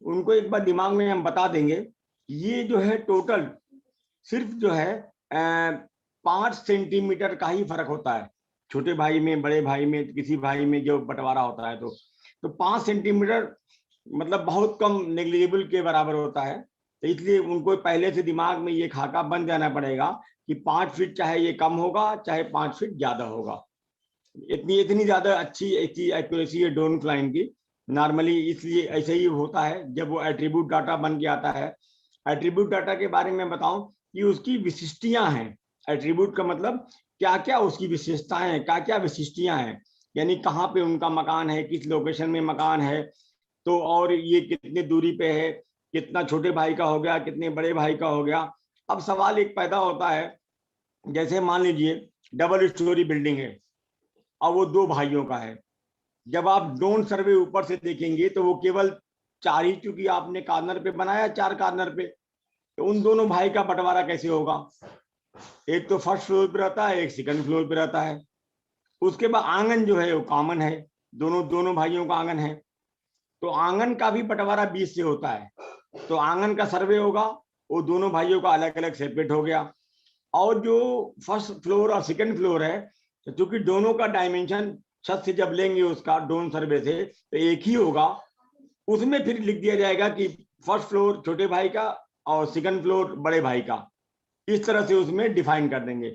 उनको एक बार दिमाग में हम बता देंगे, ये जो है टोटल सिर्फ जो है 5 सेंटीमीटर का ही फर्क होता है, छोटे भाई में, बड़े भाई में, किसी भाई में जो बंटवारा होता है, तो 5 सेंटीमीटर मतलब बहुत कम, नेग्लिजिबल के बराबर होता है। तो इसलिए उनको पहले से दिमाग में ये खाका बन जाना पड़ेगा कि 5 फीट चाहे ये कम होगा, चाहे 5 फीट ज्यादा होगा। इतनी ज्यादा अच्छी एक्यूरेसी है ड्रोन फ्लाइंग की नॉर्मली, इसलिए ऐसे ही होता है जब वो एट्रीब्यूट डाटा बन के आता है। एट्रीब्यूट डाटा के बारे में बताऊं कि उसकी विशिष्टियां हैं। एट्रीब्यूट का मतलब क्या क्या उसकी विशेषताएं हैं, क्या क्या विशिष्टियां हैं, यानी कहाँ पे उनका मकान है, किस लोकेशन में मकान है, तो और ये कितने दूरी पे है, कितना छोटे भाई का हो गया, कितने बड़े भाई का हो गया। अब सवाल एक पैदा होता है, जैसे मान लीजिए डबल स्टोरी बिल्डिंग है और वो 2 भाइयों का है, जब आप ड्रोन सर्वे ऊपर से देखेंगे तो वो केवल 4 ही, चूंकि आपने कॉर्नर पे बनाया 4 कॉर्नर पे, तो उन दोनों भाई का बंटवारा कैसे होगा? एक तो फर्स्ट फ्लोर पे रहता है, एक सेकंड फ्लोर पे रहता है। उसके बाद आंगन जो है वो कॉमन है, दोनों भाइयों का आंगन है, तो आंगन का भी बंटवारा 20 से होता है। तो आंगन का सर्वे होगा, वो दोनों भाइयों का अलग अलग सेपरेट हो गया। और जो फर्स्ट फ्लोर और सेकंड फ्लोर है, तो चूंकि दोनों का डायमेंशन छत से जब लेंगे उसका ड्रोन सर्वे से तो एक ही होगा, उसमें फिर लिख दिया जाएगा कि फर्स्ट फ्लोर छोटे भाई का और सेकंड फ्लोर बड़े भाई का, इस तरह से उसमें डिफाइन कर देंगे।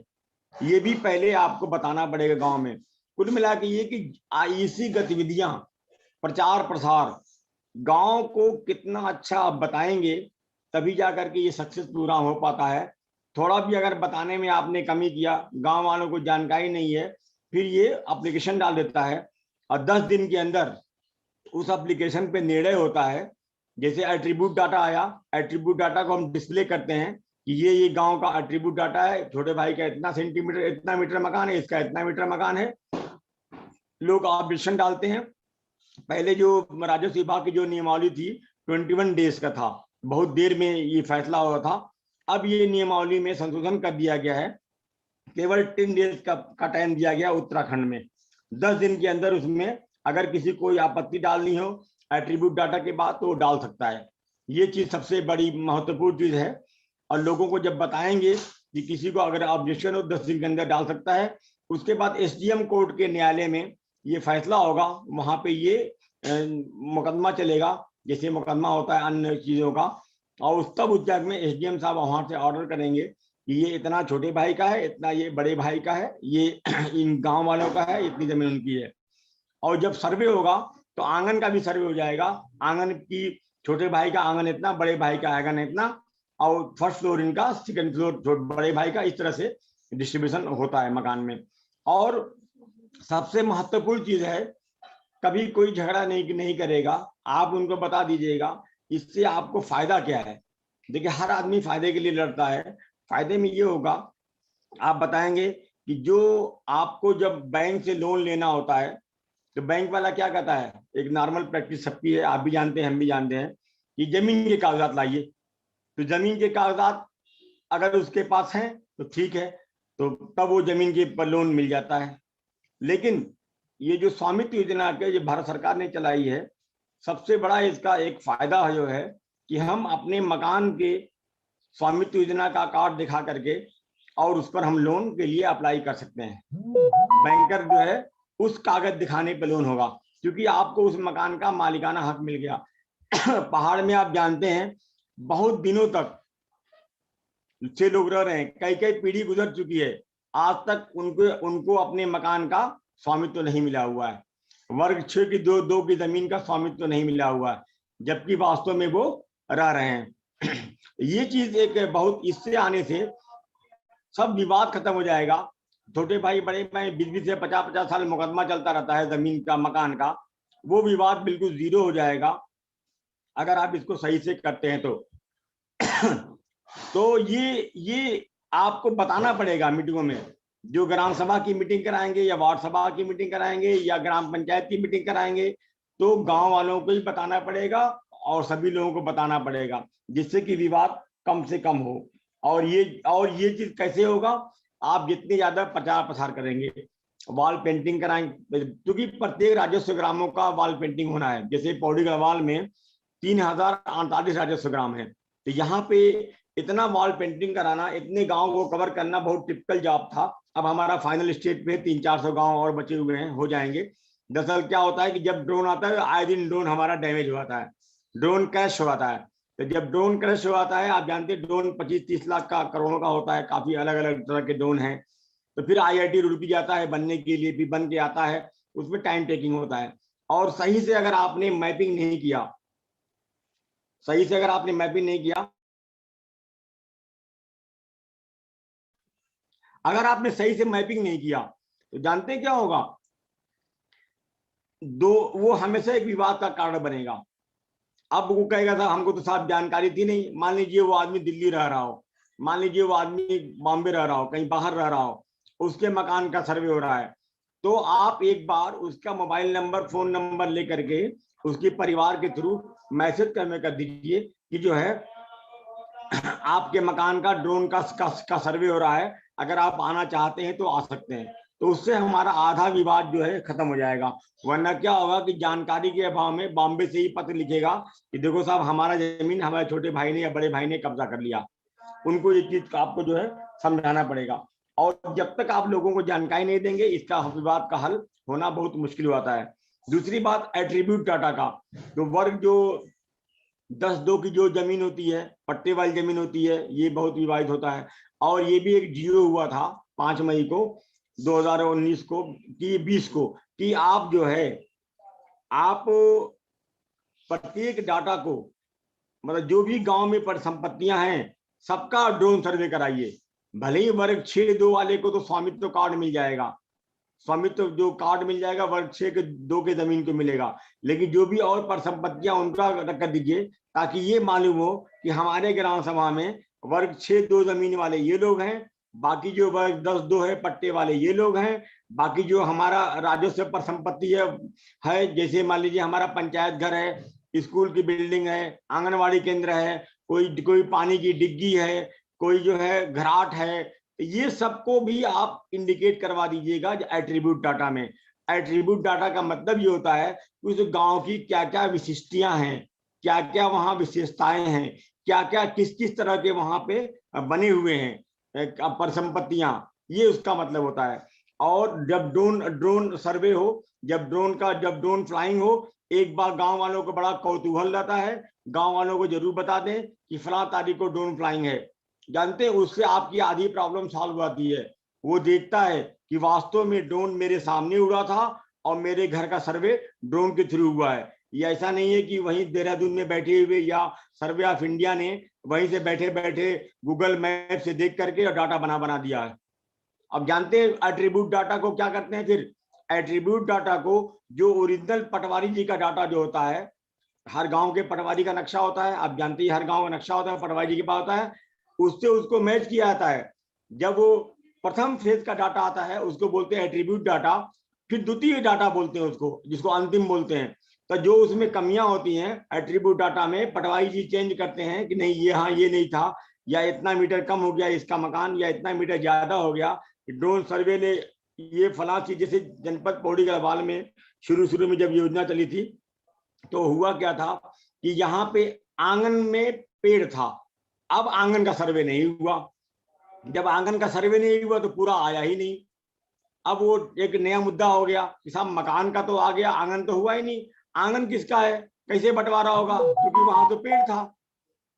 ये भी पहले आपको बताना पड़ेगा गांव में। कुल मिला के ये कि आईसी गतिविधियां, प्रचार प्रसार गांव को कितना अच्छा आप बताएंगे, तभी जाकर के ये सक्सेस पूरा हो पाता है। थोड़ा भी अगर बताने में आपने कमी किया, गांव वालों को जानकारी नहीं है, फिर ये एप्लीकेशन डाल देता है और 10 दिन के अंदर उस एप्लीकेशन पे निर्णय होता है। जैसे एट्रीब्यूट डाटा आया, एट्रीब्यूट डाटा को हम डिस्प्ले करते हैं कि ये गांव का एट्रीब्यूट डाटा है, छोटे भाई का इतना सेंटीमीटर इतना मीटर मकान है, इसका इतना मीटर मकान है। लोग ऑब्जेक्शन डालते हैं। पहले जो राजस्व विभाग की जो नियमावली थी 21 डेज का था, बहुत देर में ये फैसला हुआ था। अब ये नियमावली में संशोधन कर दिया गया है, केवल 10 डेज का टाइम दिया गया उत्तराखंड में। 10 दिन के अंदर उसमें अगर किसी को कोई आपत्ति डालनी हो एट्रीब्यूट डाटा के बाद तो वो डाल सकता है। ये चीज सबसे बड़ी महत्वपूर्ण चीज है। और लोगों को जब बताएंगे कि किसी को अगर ऑब्जेक्शन हो 10 दिन के अंदर डाल सकता है। उसके बाद एसडीएम कोर्ट के न्यायालय में ये फैसला होगा, वहां पे ये मुकदमा चलेगा, जैसे मुकदमा होता है अन्य चीजों का। और उस तब उस जग में एसडीएम साहब वहां से ऑर्डर करेंगे कि ये इतना छोटे भाई का है, इतना ये बड़े भाई का है, ये इन गांव वालों का है, इतनी जमीन उनकी है। और जब सर्वे होगा तो आंगन का भी सर्वे हो जाएगा। आंगन की छोटे भाई का आंगन इतना, बड़े भाई का आंगन इतना, और फर्स्ट फ्लोर इनका, सेकंड फ्लोर बड़े भाई का, इस तरह से डिस्ट्रीब्यूशन होता है मकान में। और सबसे महत्वपूर्ण चीज है, कभी कोई झगड़ा नहीं करेगा, आप उनको बता दीजिएगा इससे आपको फायदा क्या है। देखिए हर आदमी फायदे के लिए लड़ता है। फायदे में ये होगा, आप बताएंगे कि जो आपको जब बैंक से लोन लेना होता है तो बैंक वाला क्या कहता है, एक नॉर्मल प्रैक्टिस सबकी है, आप भी जानते हैं हम भी जानते हैं, कि जमीन के कागजात लाइए। तो जमीन के कागजात अगर उसके पास हैं तो ठीक है, तो तब वो जमीन के पर लोन मिल जाता है। लेकिन ये जो स्वामित्व योजना के जो भारत सरकार ने चलाई है, सबसे बड़ा इसका एक फायदा जो है कि हम अपने मकान के स्वामित्व योजना का कार्ड दिखा करके और उस पर हम लोन के लिए अप्लाई कर सकते हैं। बैंकर जो है उस कागज दिखाने पर लोन होगा, क्योंकि आपको उस मकान का मालिकाना हक मिल गया। पहाड़ में आप जानते हैं बहुत दिनों तक से लोग रह रहे हैं, कई पीढ़ी गुजर चुकी है, आज तक उनको अपने मकान का स्वामित्व नहीं मिला हुआ है। वर्ग 6 की दो की जमीन का स्वामित्व नहीं मिला हुआ है, जबकि वास्तव में वो रह रहे हैं। ये चीज एक बहुत, इससे आने से सब विवाद खत्म हो जाएगा। छोटे भाई बड़े भाई 20 से 50 साल मुकदमा चलता रहता है जमीन का, मकान का, वो विवाद बिल्कुल जीरो हो जाएगा अगर आप इसको सही से करते हैं तो ये आपको बताना पड़ेगा मीटिंगों में, जो ग्राम सभा की मीटिंग कराएंगे या वार्ड सभा की मीटिंग कराएंगे या ग्राम पंचायत की मीटिंग कराएंगे, तो गांव वालों को ही बताना पड़ेगा और सभी लोगों को बताना पड़ेगा, जिससे कि विवाद कम से कम हो। और ये चीज कैसे होगा, आप जितने ज्यादा प्रचार प्रसार करेंगे, वॉल पेंटिंग कराएंगे, क्योंकि प्रत्येक राजस्व ग्रामों का वॉल पेंटिंग होना है। जैसे पौड़ी गढ़वाल में 3048 राजस्व ग्राम है, तो यहाँ पे इतना वॉल पेंटिंग कराना, इतने गांव को कवर करना बहुत टिपिकल जॉब था। अब हमारा फाइनल स्टेज पे 300-400 गांव और बचे हुए हैं, हो जाएंगे। दरअसल क्या होता है कि जब ड्रोन आता है, आए दिन ड्रोन हमारा डैमेज हुआ है, ड्रोन क्रैश हुआ है। तो जब ड्रोन क्रैश हुआ है, आप जानते हैं ड्रोन 25-30 लाख का, करोड़ों का होता है, काफी अलग अलग तरह के ड्रोन हैं। तो फिर IIT रुड़की जाता है बनने के लिए, भी बन के आता है, उसमें टाइम टेकिंग होता है। और सही से अगर आपने मैपिंग नहीं किया, अगर आपने सही से मैपिंग नहीं किया तो जानते हैं क्या होगा, वो हमेशा एक विवाद का कारण बनेगा। अब वो कहेगा था हमको तो साफ जानकारी थी नहीं। मान लीजिए वो आदमी दिल्ली रह रहा हो, मान लीजिए वो आदमी बॉम्बे रह रहा हो, कहीं बाहर रह रहा हो, उसके मकान का सर्वे हो रहा है, तो आप एक बार उसका मोबाइल नंबर, फोन नंबर लेकर के उसके परिवार के थ्रू मैसेज कर दीजिए कि जो है आपके मकान का ड्रोन का सर्वे हो रहा है, अगर आप आना चाहते हैं तो आ सकते हैं। तो उससे हमारा आधा विवाद जो है खत्म हो जाएगा। वरना क्या होगा कि जानकारी के अभाव में बॉम्बे से ही पत्र लिखेगा कि देखो साहब हमारा जमीन हमारे छोटे भाई ने या बड़े भाई ने कब्जा कर लिया। उनको ये चीज आपको जो है समझाना पड़ेगा। और जब तक आप लोगों को जानकारी नहीं देंगे, इसका विवाद का हल होना बहुत मुश्किल होता है। दूसरी बात एट्रीब्यूट डाटा का, तो वर्ग जो 10-2 की जो जमीन होती है, पट्टे वाली जमीन होती है, ये बहुत विवादित होता है। और ये भी एक जीरो हुआ था 5 मई को 2019 को कि 20 को कि आप जो है आप प्रत्येक डाटा को, मतलब जो भी गांव में परिसंपत्तियां हैं सबका ड्रोन सर्वे कराइए। भले ही वर्ग 6-2 वाले को तो स्वामित्व कार्ड मिल जाएगा, स्वामित्व जो कार्ड मिल जाएगा वर्ग 6 के 2 के जमीन को मिलेगा, लेकिन जो भी और परिसंपत्तियां उनका कर दीजिए, ताकि ये मालूम हो कि हमारे ग्राम सभा में वर्ग 6 2 जमीन वाले ये लोग हैं, बाकी जो वर्ग 10 2 है पट्टे वाले ये लोग हैं, बाकी जो हमारा राजस्व पर संपत्ति है जैसे मान लीजिए हमारा पंचायत घर है, स्कूल की बिल्डिंग है, आंगनवाड़ी केंद्र है, कोई पानी की डिग्गी है, कोई जो है घराट है, ये सबको भी आप इंडिकेट करवा दीजिएगा एट्रीब्यूट डाटा में। एट्रीब्यूट डाटा का मतलब ये होता है कि उस गांव की क्या क्या विशिष्टियां हैं, क्या क्या वहां विशेषताएं हैं, क्या क्या किस किस तरह के वहां पे बने हुए हैं परिसंपत्तियां, ये उसका मतलब होता है। और जब ड्रोन सर्वे हो, जब ड्रोन फ्लाइंग हो, एक बार गांव वालों को बड़ा कौतूहल रहता है, गांव वालों को जरूर बता दें कि फला तारीख को ड्रोन फ्लाइंग है। जानते हैं उससे आपकी आधी प्रॉब्लम सॉल्व हो जाती है। वो देखता है कि वास्तव में ड्रोन मेरे सामने उड़ा था और मेरे घर का सर्वे ड्रोन के थ्रू हुआ है। ये ऐसा नहीं है कि वहीं देहरादून में बैठे हुए या सर्वे ऑफ इंडिया ने वहीं से बैठे बैठे गूगल मैप से देख करके और डाटा बना दिया है। अब जानते हैं एट्रीब्यूट डाटा को क्या करते हैं फिर? एट्रीब्यूट डाटा को जो ओरिजिनल पटवारी जी का डाटा जो होता है, हर गांव के पटवारी का नक्शा होता है, आप जानते हैं हर गांव का नक्शा होता है, पटवारी जी के पास होता है, उससे उसको मैच किया जाता है। जब वो प्रथम फेज का डाटा आता है उसको बोलते हैं एट्रीब्यूट डाटा, फिर द्वितीय डाटा बोलते हैं उसको, जिसको अंतिम बोलते हैं। तो जो उसमें कमियां होती हैं एट्रीब्यूट डाटा में, पटवारी जी चेंज करते हैं कि नहीं ये हाँ ये नहीं था, या इतना मीटर कम हो गया इसका मकान, या इतना मीटर ज्यादा हो गया। ड्रोन सर्वे ने ये फला चीज, जैसे जनपद पौड़ी गढ़वाल में शुरू में जब योजना चली थी तो हुआ क्या था कि यहाँ पे आंगन में पेड़ था, अब आंगन का सर्वे नहीं हुआ। जब आंगन का सर्वे नहीं हुआ तो पूरा आया ही नहीं। अब वो एक नया मुद्दा हो गया कि साहब मकान का तो आ गया, आंगन तो हुआ ही नहीं। आंगन किसका है, कैसे बंटवारा होगा, क्योंकि वहां तो पेड़ था।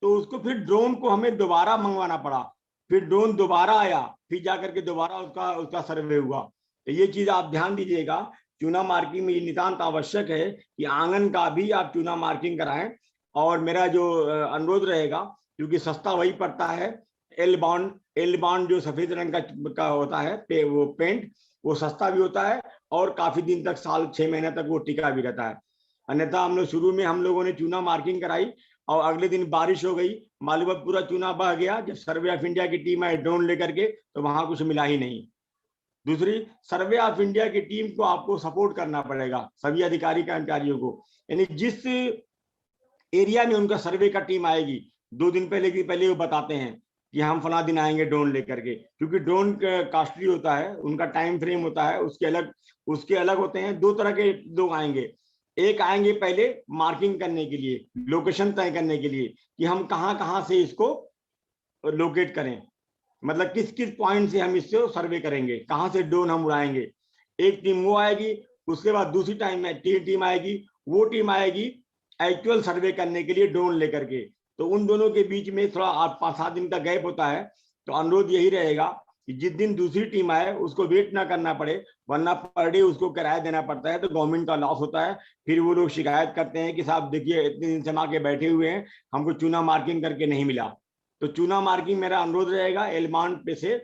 तो उसको फिर ड्रोन को हमें दोबारा मंगवाना पड़ा, फिर ड्रोन दोबारा आया, फिर जाकर के दोबारा उसका सर्वे हुआ। तो ये चीज आप ध्यान दीजिएगा, चूना मार्किंग में ये नितांत आवश्यक है कि आंगन का भी आप चूना मार्किंग कराएं। और मेरा जो अनुरोध रहेगा, क्योंकि सस्ता वही पड़ता है, एल बॉन्ड जो सफेद रंग का होता है वो पेंट, वो सस्ता भी होता है और काफी दिन तक, साल 6 महीने तक वो टिका भी रहता है। अन्यथा हम लोगों ने चूना मार्किंग कराई और अगले दिन बारिश हो गई, मालूम पूरा चूना बह गया। जब सर्वे ऑफ इंडिया की टीम आई ड्रोन लेकर के तो वहां कुछ मिला ही नहीं। दूसरी, सर्वे ऑफ इंडिया की टीम को आपको सपोर्ट करना पड़ेगा, सभी अधिकारी कर्मचारियों को। यानी जिस एरिया में उनका सर्वे का टीम आएगी 2 दिन पहले वो बताते हैं कि हम फला दिन आएंगे ड्रोन लेकर के, क्योंकि ड्रोन कॉस्टली होता है, उनका टाइम फ्रेम होता है, उसके अलग होते हैं। 2 तरह के लोग आएंगे, एक आएंगे पहले मार्किंग करने के लिए, लोकेशन तय करने के लिए कि हम कहाँ से इसको लोकेट करें, मतलब किस किस पॉइंट से हम इससे सर्वे करेंगे, कहाँ से ड्रोन हम उड़ाएंगे। एक टीम वो आएगी, उसके बाद दूसरी टीम आएगी, वो टीम आएगी एक्चुअल सर्वे करने के लिए ड्रोन लेकर के। तो उन दोनों के बीच में थोड़ा 5-7 दिन का गैप होता है। तो अनुरोध यही रहेगा कि जिस दिन दूसरी टीम आए उसको वेट ना करना पड़े, वरना पर डे उसको किराया देना पड़ता है, तो गवर्नमेंट का लॉस होता है। फिर वो लोग शिकायत करते हैं कि साहब देखिए इतने दिन से हम आके बैठे हुए हैं, हमको चूना मार्किंग करके नहीं मिला। तो चूना मार्किंग मेरा अनुरोध रहेगा एलमान पे से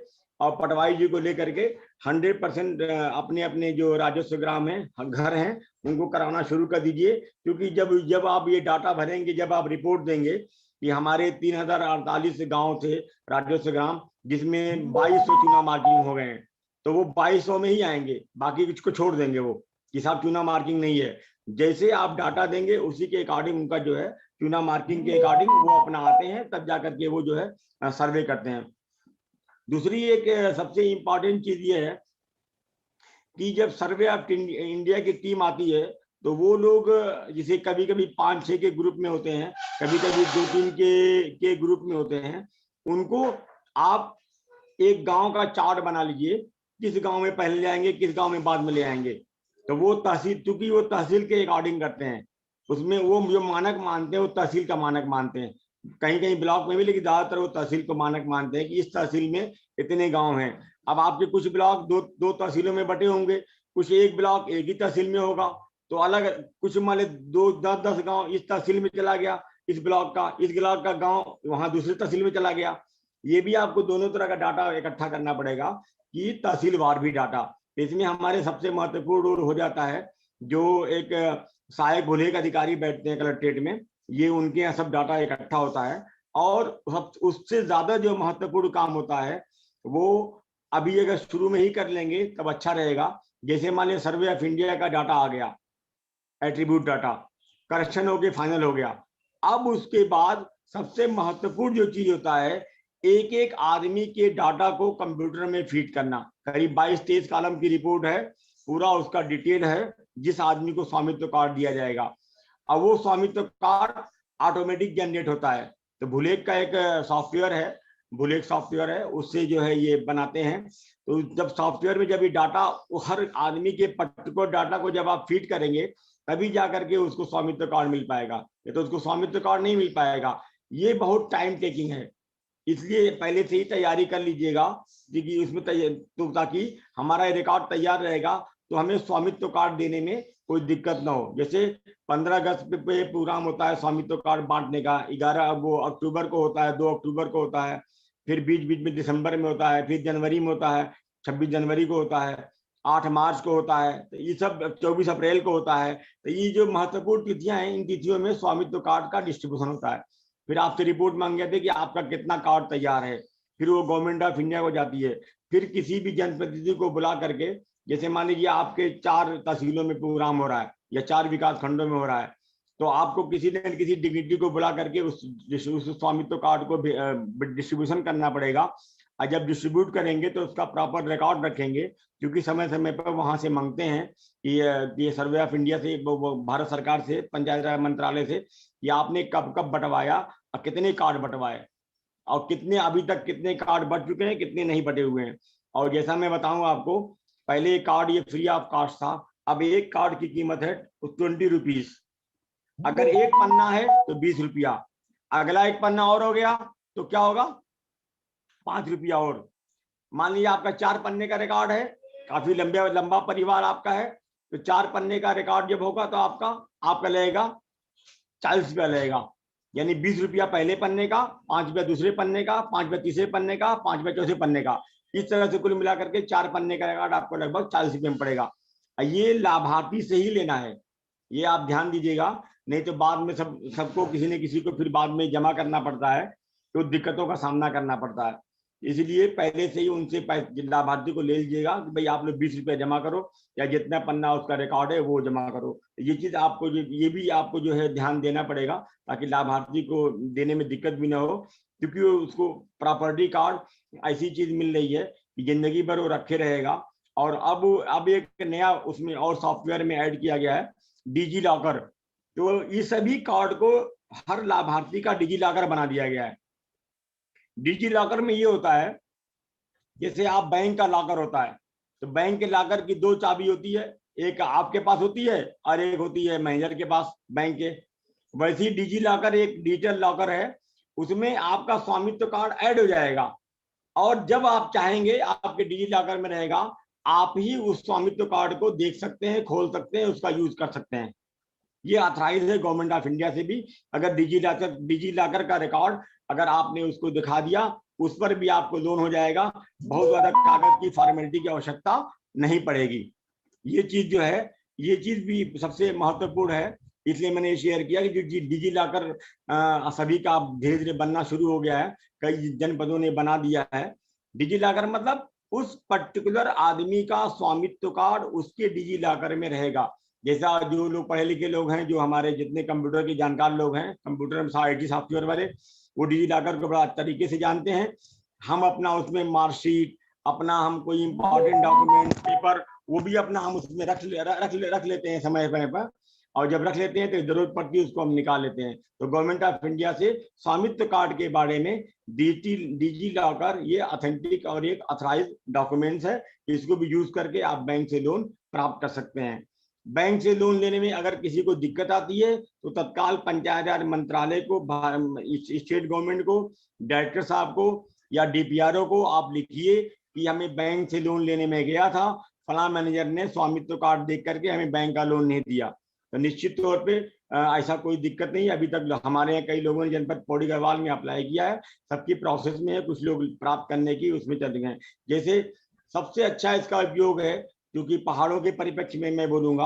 और पटवारी जी को लेकर के 100% अपने जो राजस्व ग्राम है, घर हैं, उनको कराना शुरू कर दीजिए। क्योंकि जब आप ये डाटा भरेंगे, जब आप रिपोर्ट देंगे कि हमारे 3048 गांव थे राजस्व ग्राम, जिसमें 2200 चूना मार्किंग हो गए हैं, तो वो 2200 में ही आएंगे, बाकी कुछ को छोड़ देंगे वो कि साहब चूना मार्किंग नहीं है। जैसे आप डाटा देंगे उसी के अकॉर्डिंग उनका जो है चूना मार्किंग के अकॉर्डिंग वो अपना आते हैं, तब जाकर के वो जो है सर्वे करते हैं। दूसरी एक सबसे इम्पोर्टेंट चीज ये है कि जब सर्वे ऑफ इंडिया की टीम आती है तो वो लोग जिसे कभी कभी 5-6 के ग्रुप में होते हैं, कभी कभी 2-3 के ग्रुप में होते हैं, उनको आप एक गांव का चार्ट बना लीजिए, किस गांव में पहले ले आएंगे, किस गांव में बाद में ले आएंगे। तो वो तहसील, क्योंकि वो तहसील के अकॉर्डिंग करते हैं, उसमें वो जो मानक मानते हैं वो तहसील का मानक मानते हैं, कहीं कहीं ब्लॉक में भी, लेकिन ज्यादातर वो तहसील को मानक मानते हैं कि इस तहसील में इतने गांव हैं। अब आपके कुछ ब्लॉक दो तहसीलों में बटे होंगे, कुछ एक ब्लॉक एक ही तहसील में होगा, तो अलग कुछ मान 10 गांव इस तहसील में चला गया, इस ब्लॉक का गांव वहां दूसरी तहसील में चला गया। ये भी आपको दोनों तरह का डाटा इकट्ठा करना पड़ेगा कि तहसीलवार भी डाटा। इसमें हमारे सबसे महत्वपूर्ण रोल हो जाता है, जो एक सहायक भूलेख अधिकारी बैठते हैं कलेक्ट्रेट में, ये उनके यहाँ सब डाटा इकट्ठा होता है। और उससे ज्यादा जो महत्वपूर्ण काम होता है वो अभी अगर शुरू में ही कर लेंगे तब अच्छा रहेगा। जैसे मान लिया सर्वे ऑफ इंडिया का डाटा आ गया, एट्रीब्यूट डाटा करेक्शन होके फाइनल हो गया। अब उसके बाद सबसे महत्वपूर्ण जो चीज होता है, एक एक आदमी के डाटा को कंप्यूटर में फीड करना। करीब 22-23 कॉलम की रिपोर्ट है, पूरा उसका डिटेल है, जिस आदमी को स्वामित्व कार्ड दिया जाएगा। अब वो स्वामित्व कार्ड ऑटोमेटिक जनरेट होता है। तो भूलेख का एक सॉफ्टवेयर है, भूलेख सॉफ्टवेयर है, उससे जो है ये बनाते हैं। तो जब सॉफ्टवेयर में जब ये डाटा, हर आदमी के पर्टिकुलर डाटा को जब आप फीड करेंगे तभी जाकर के उसको स्वामित्व कार्ड मिल पाएगा, ये तो उसको स्वामित्व कार्ड नहीं मिल पाएगा। ये बहुत टाइम टेकिंग है, इसलिए पहले से ही तैयारी कर लीजिएगा क्योंकि उसमें तो ताकि हमारा रिकॉर्ड तैयार रहेगा तो हमें स्वामित्व कार्ड देने में कोई दिक्कत ना हो। जैसे 15 अगस्त पे प्रोग्राम होता है स्वामित्व कार्ड बांटने का, 11 वो अक्टूबर को होता है, 2 अक्टूबर को होता है, फिर बीच बीच में दिसंबर में होता है, फिर जनवरी में होता है, 26 जनवरी को होता है, 8 मार्च को होता है, तो ये सब 24 अप्रैल को होता है। तो ये जो महत्वपूर्ण तिथियां हैं, इन तिथियों में स्वामित्व कार्ड का डिस्ट्रीब्यूशन होता है। फिर आपसे रिपोर्ट मांगे थे कि आपका कितना कार्ड तैयार है, फिर वो गवर्नमेंट ऑफ इंडिया को जाती है। फिर किसी भी जनप्रतिनिधि को बुला करके, जैसे मान लीजिए आपके 4 तहसीलों में प्रोग्राम हो रहा है या 4 विकास खंडों में हो रहा है, तो आपको किसी न किसी डिग्निटी को बुला करके उस स्वामित्व कार्ड को डिस्ट्रीब्यूशन करना पड़ेगा। और जब डिस्ट्रीब्यूट करेंगे तो उसका प्रॉपर रिकॉर्ड रखेंगे, क्योंकि समय समय पर वहां से मांगते हैं कि ये सर्वे ऑफ इंडिया से, भारत सरकार से, पंचायत राज मंत्रालय से, कि आपने कब कब बंटवाया और कितने कार्ड बंटवाए और कितने अभी तक कितने कार्ड बट चुके हैं, कितने नहीं बटे हुए हैं। और जैसा मैं बताऊं आपको, पहले कार्ड ये फ्री ऑफ कॉस्ट था, अब एक कार्ड की कीमत है 20 रुपीज। अगर एक पन्ना है तो 20 रुपया, अगला एक पन्ना और हो गया तो क्या होगा, 5 रुपया और। मान लीजिए आपका 4 पन्ने का रिकॉर्ड है, काफी लंबा परिवार आपका है, तो 4 पन्ने का रिकॉर्ड जब होगा तो आपका लगेगा 40 रुपया लगेगा। यानी 20 रुपया पहले पन्ने का, 5 रुपया दूसरे पन्ने का, 5 रुपया तीसरे पन्ने का, 5 रुपया चौथे पन्ने का। इस तरह से कुल मिलाकर के 4 पन्ने का रिकॉर्ड आपको लगभग 40 रुपये में पड़ेगा। ये लाभार्थी से ही लेना है, ये आप ध्यान दीजिएगा, नहीं तो बाद में सबको किसी न किसी को फिर बाद में जमा करना पड़ता है, तो दिक्कतों का सामना करना पड़ता है। इसलिए पहले से ही उनसे लाभार्थी को ले लीजिएगा कि भाई आप लोग 20 रुपया जमा करो या जितना पन्ना उसका रिकॉर्ड है वो जमा करो। ये चीज आपको ये भी आपको जो है ध्यान देना पड़ेगा, ताकि लाभार्थी को देने में दिक्कत भी ना हो, क्योंकि उसको प्रॉपर्टी कार्ड ऐसी चीज मिल रही है कि जिंदगी भर वो रखे रहेगा। और अब एक नया उसमें और सॉफ्टवेयर में ऐड किया गया है, डिजी लॉकर। तो ये सभी कार्ड को हर लाभार्थी का डिजी लॉकर बना दिया गया है। डिजी लॉकर में ये होता है, जैसे आप बैंक का लॉकर होता है, तो बैंक के लॉकर की 2 चाबी होती है, एक आपके पास होती है और एक होती है मैनेजर के पास बैंक के। वैसे ही डिजी लॉकर एक डिजिटल लॉकर है, उसमें आपका स्वामित्व कार्ड ऐड हो जाएगा और जब आप चाहेंगे आपके डिजी लॉकर में रहेगा, आप ही उस स्वामित्व कार्ड को देख सकते हैं, खोल सकते हैं, उसका यूज कर सकते हैं। ये ऑथराइज है गवर्नमेंट ऑफ इंडिया से भी। अगर डिजी लॉकर का रिकॉर्ड अगर आपने उसको दिखा दिया, उस पर भी आपको लोन हो जाएगा, बहुत ज्यादा कागज की फॉर्मेलिटी की आवश्यकता नहीं पड़ेगी। ये चीज जो है, ये चीज भी सबसे महत्वपूर्ण है, इसलिए मैंने ये शेयर किया कि जो डिजी लॉकर सभी का धीरे धीरे बनना शुरू हो गया है, कई जनपदों ने बना दिया है। डिजी लॉकर मतलब उस पर्टिकुलर आदमी का स्वामित्व कार्ड उसके डिजी लॉकर में रहेगा। जैसा जो लोग पढ़े लिखे लोग हैं, जो हमारे जितने कंप्यूटर के जानकार लोग हैं, कंप्यूटर में IT सॉफ्टवेयर वाले, वो डिजी लॉकर को बड़ा तरीके से जानते हैं। हम अपना उसमें मार्कशीट, अपना हम कोई इंपॉर्टेंट डॉक्यूमेंट, पेपर, वो भी अपना हम उसमें रख लेते हैं समय पर, और जब रख लेते हैं तो जरूरत पड़ती है उसको हम निकाल लेते हैं। तो गवर्नमेंट ऑफ इंडिया से स्वामित्व कार्ड के बारे में डिजी लॉकर ये ऑथेंटिक और एक ऑथराइज डॉक्यूमेंट्स है, इसको भी यूज करके आप बैंक से लोन प्राप्त कर सकते हैं। बैंक से लोन लेने में अगर किसी को दिक्कत आती है तो तत्काल पंचायत राज मंत्रालय को, स्टेट गवर्नमेंट को, डायरेक्टर साहब को या DPRO को आप लिखिए कि हमें बैंक से लोन लेने में गया था, फला मैनेजर ने स्वामित्व कार्ड देख करके हमें बैंक का लोन नहीं दिया। तो निश्चित तौर पे ऐसा कोई दिक्कत नहीं। अभी तक हमारे यहाँ कई लोगों ने जनपद पौड़ी गढ़वाल में अप्लाई किया है, सबकी प्रोसेस में है, कुछ लोग प्राप्त करने की उसमें चल गए हैं। जैसे सबसे अच्छा इसका उपयोग है क्योंकि पहाड़ों के परिप्रेक्ष्य में मैं बोलूंगा,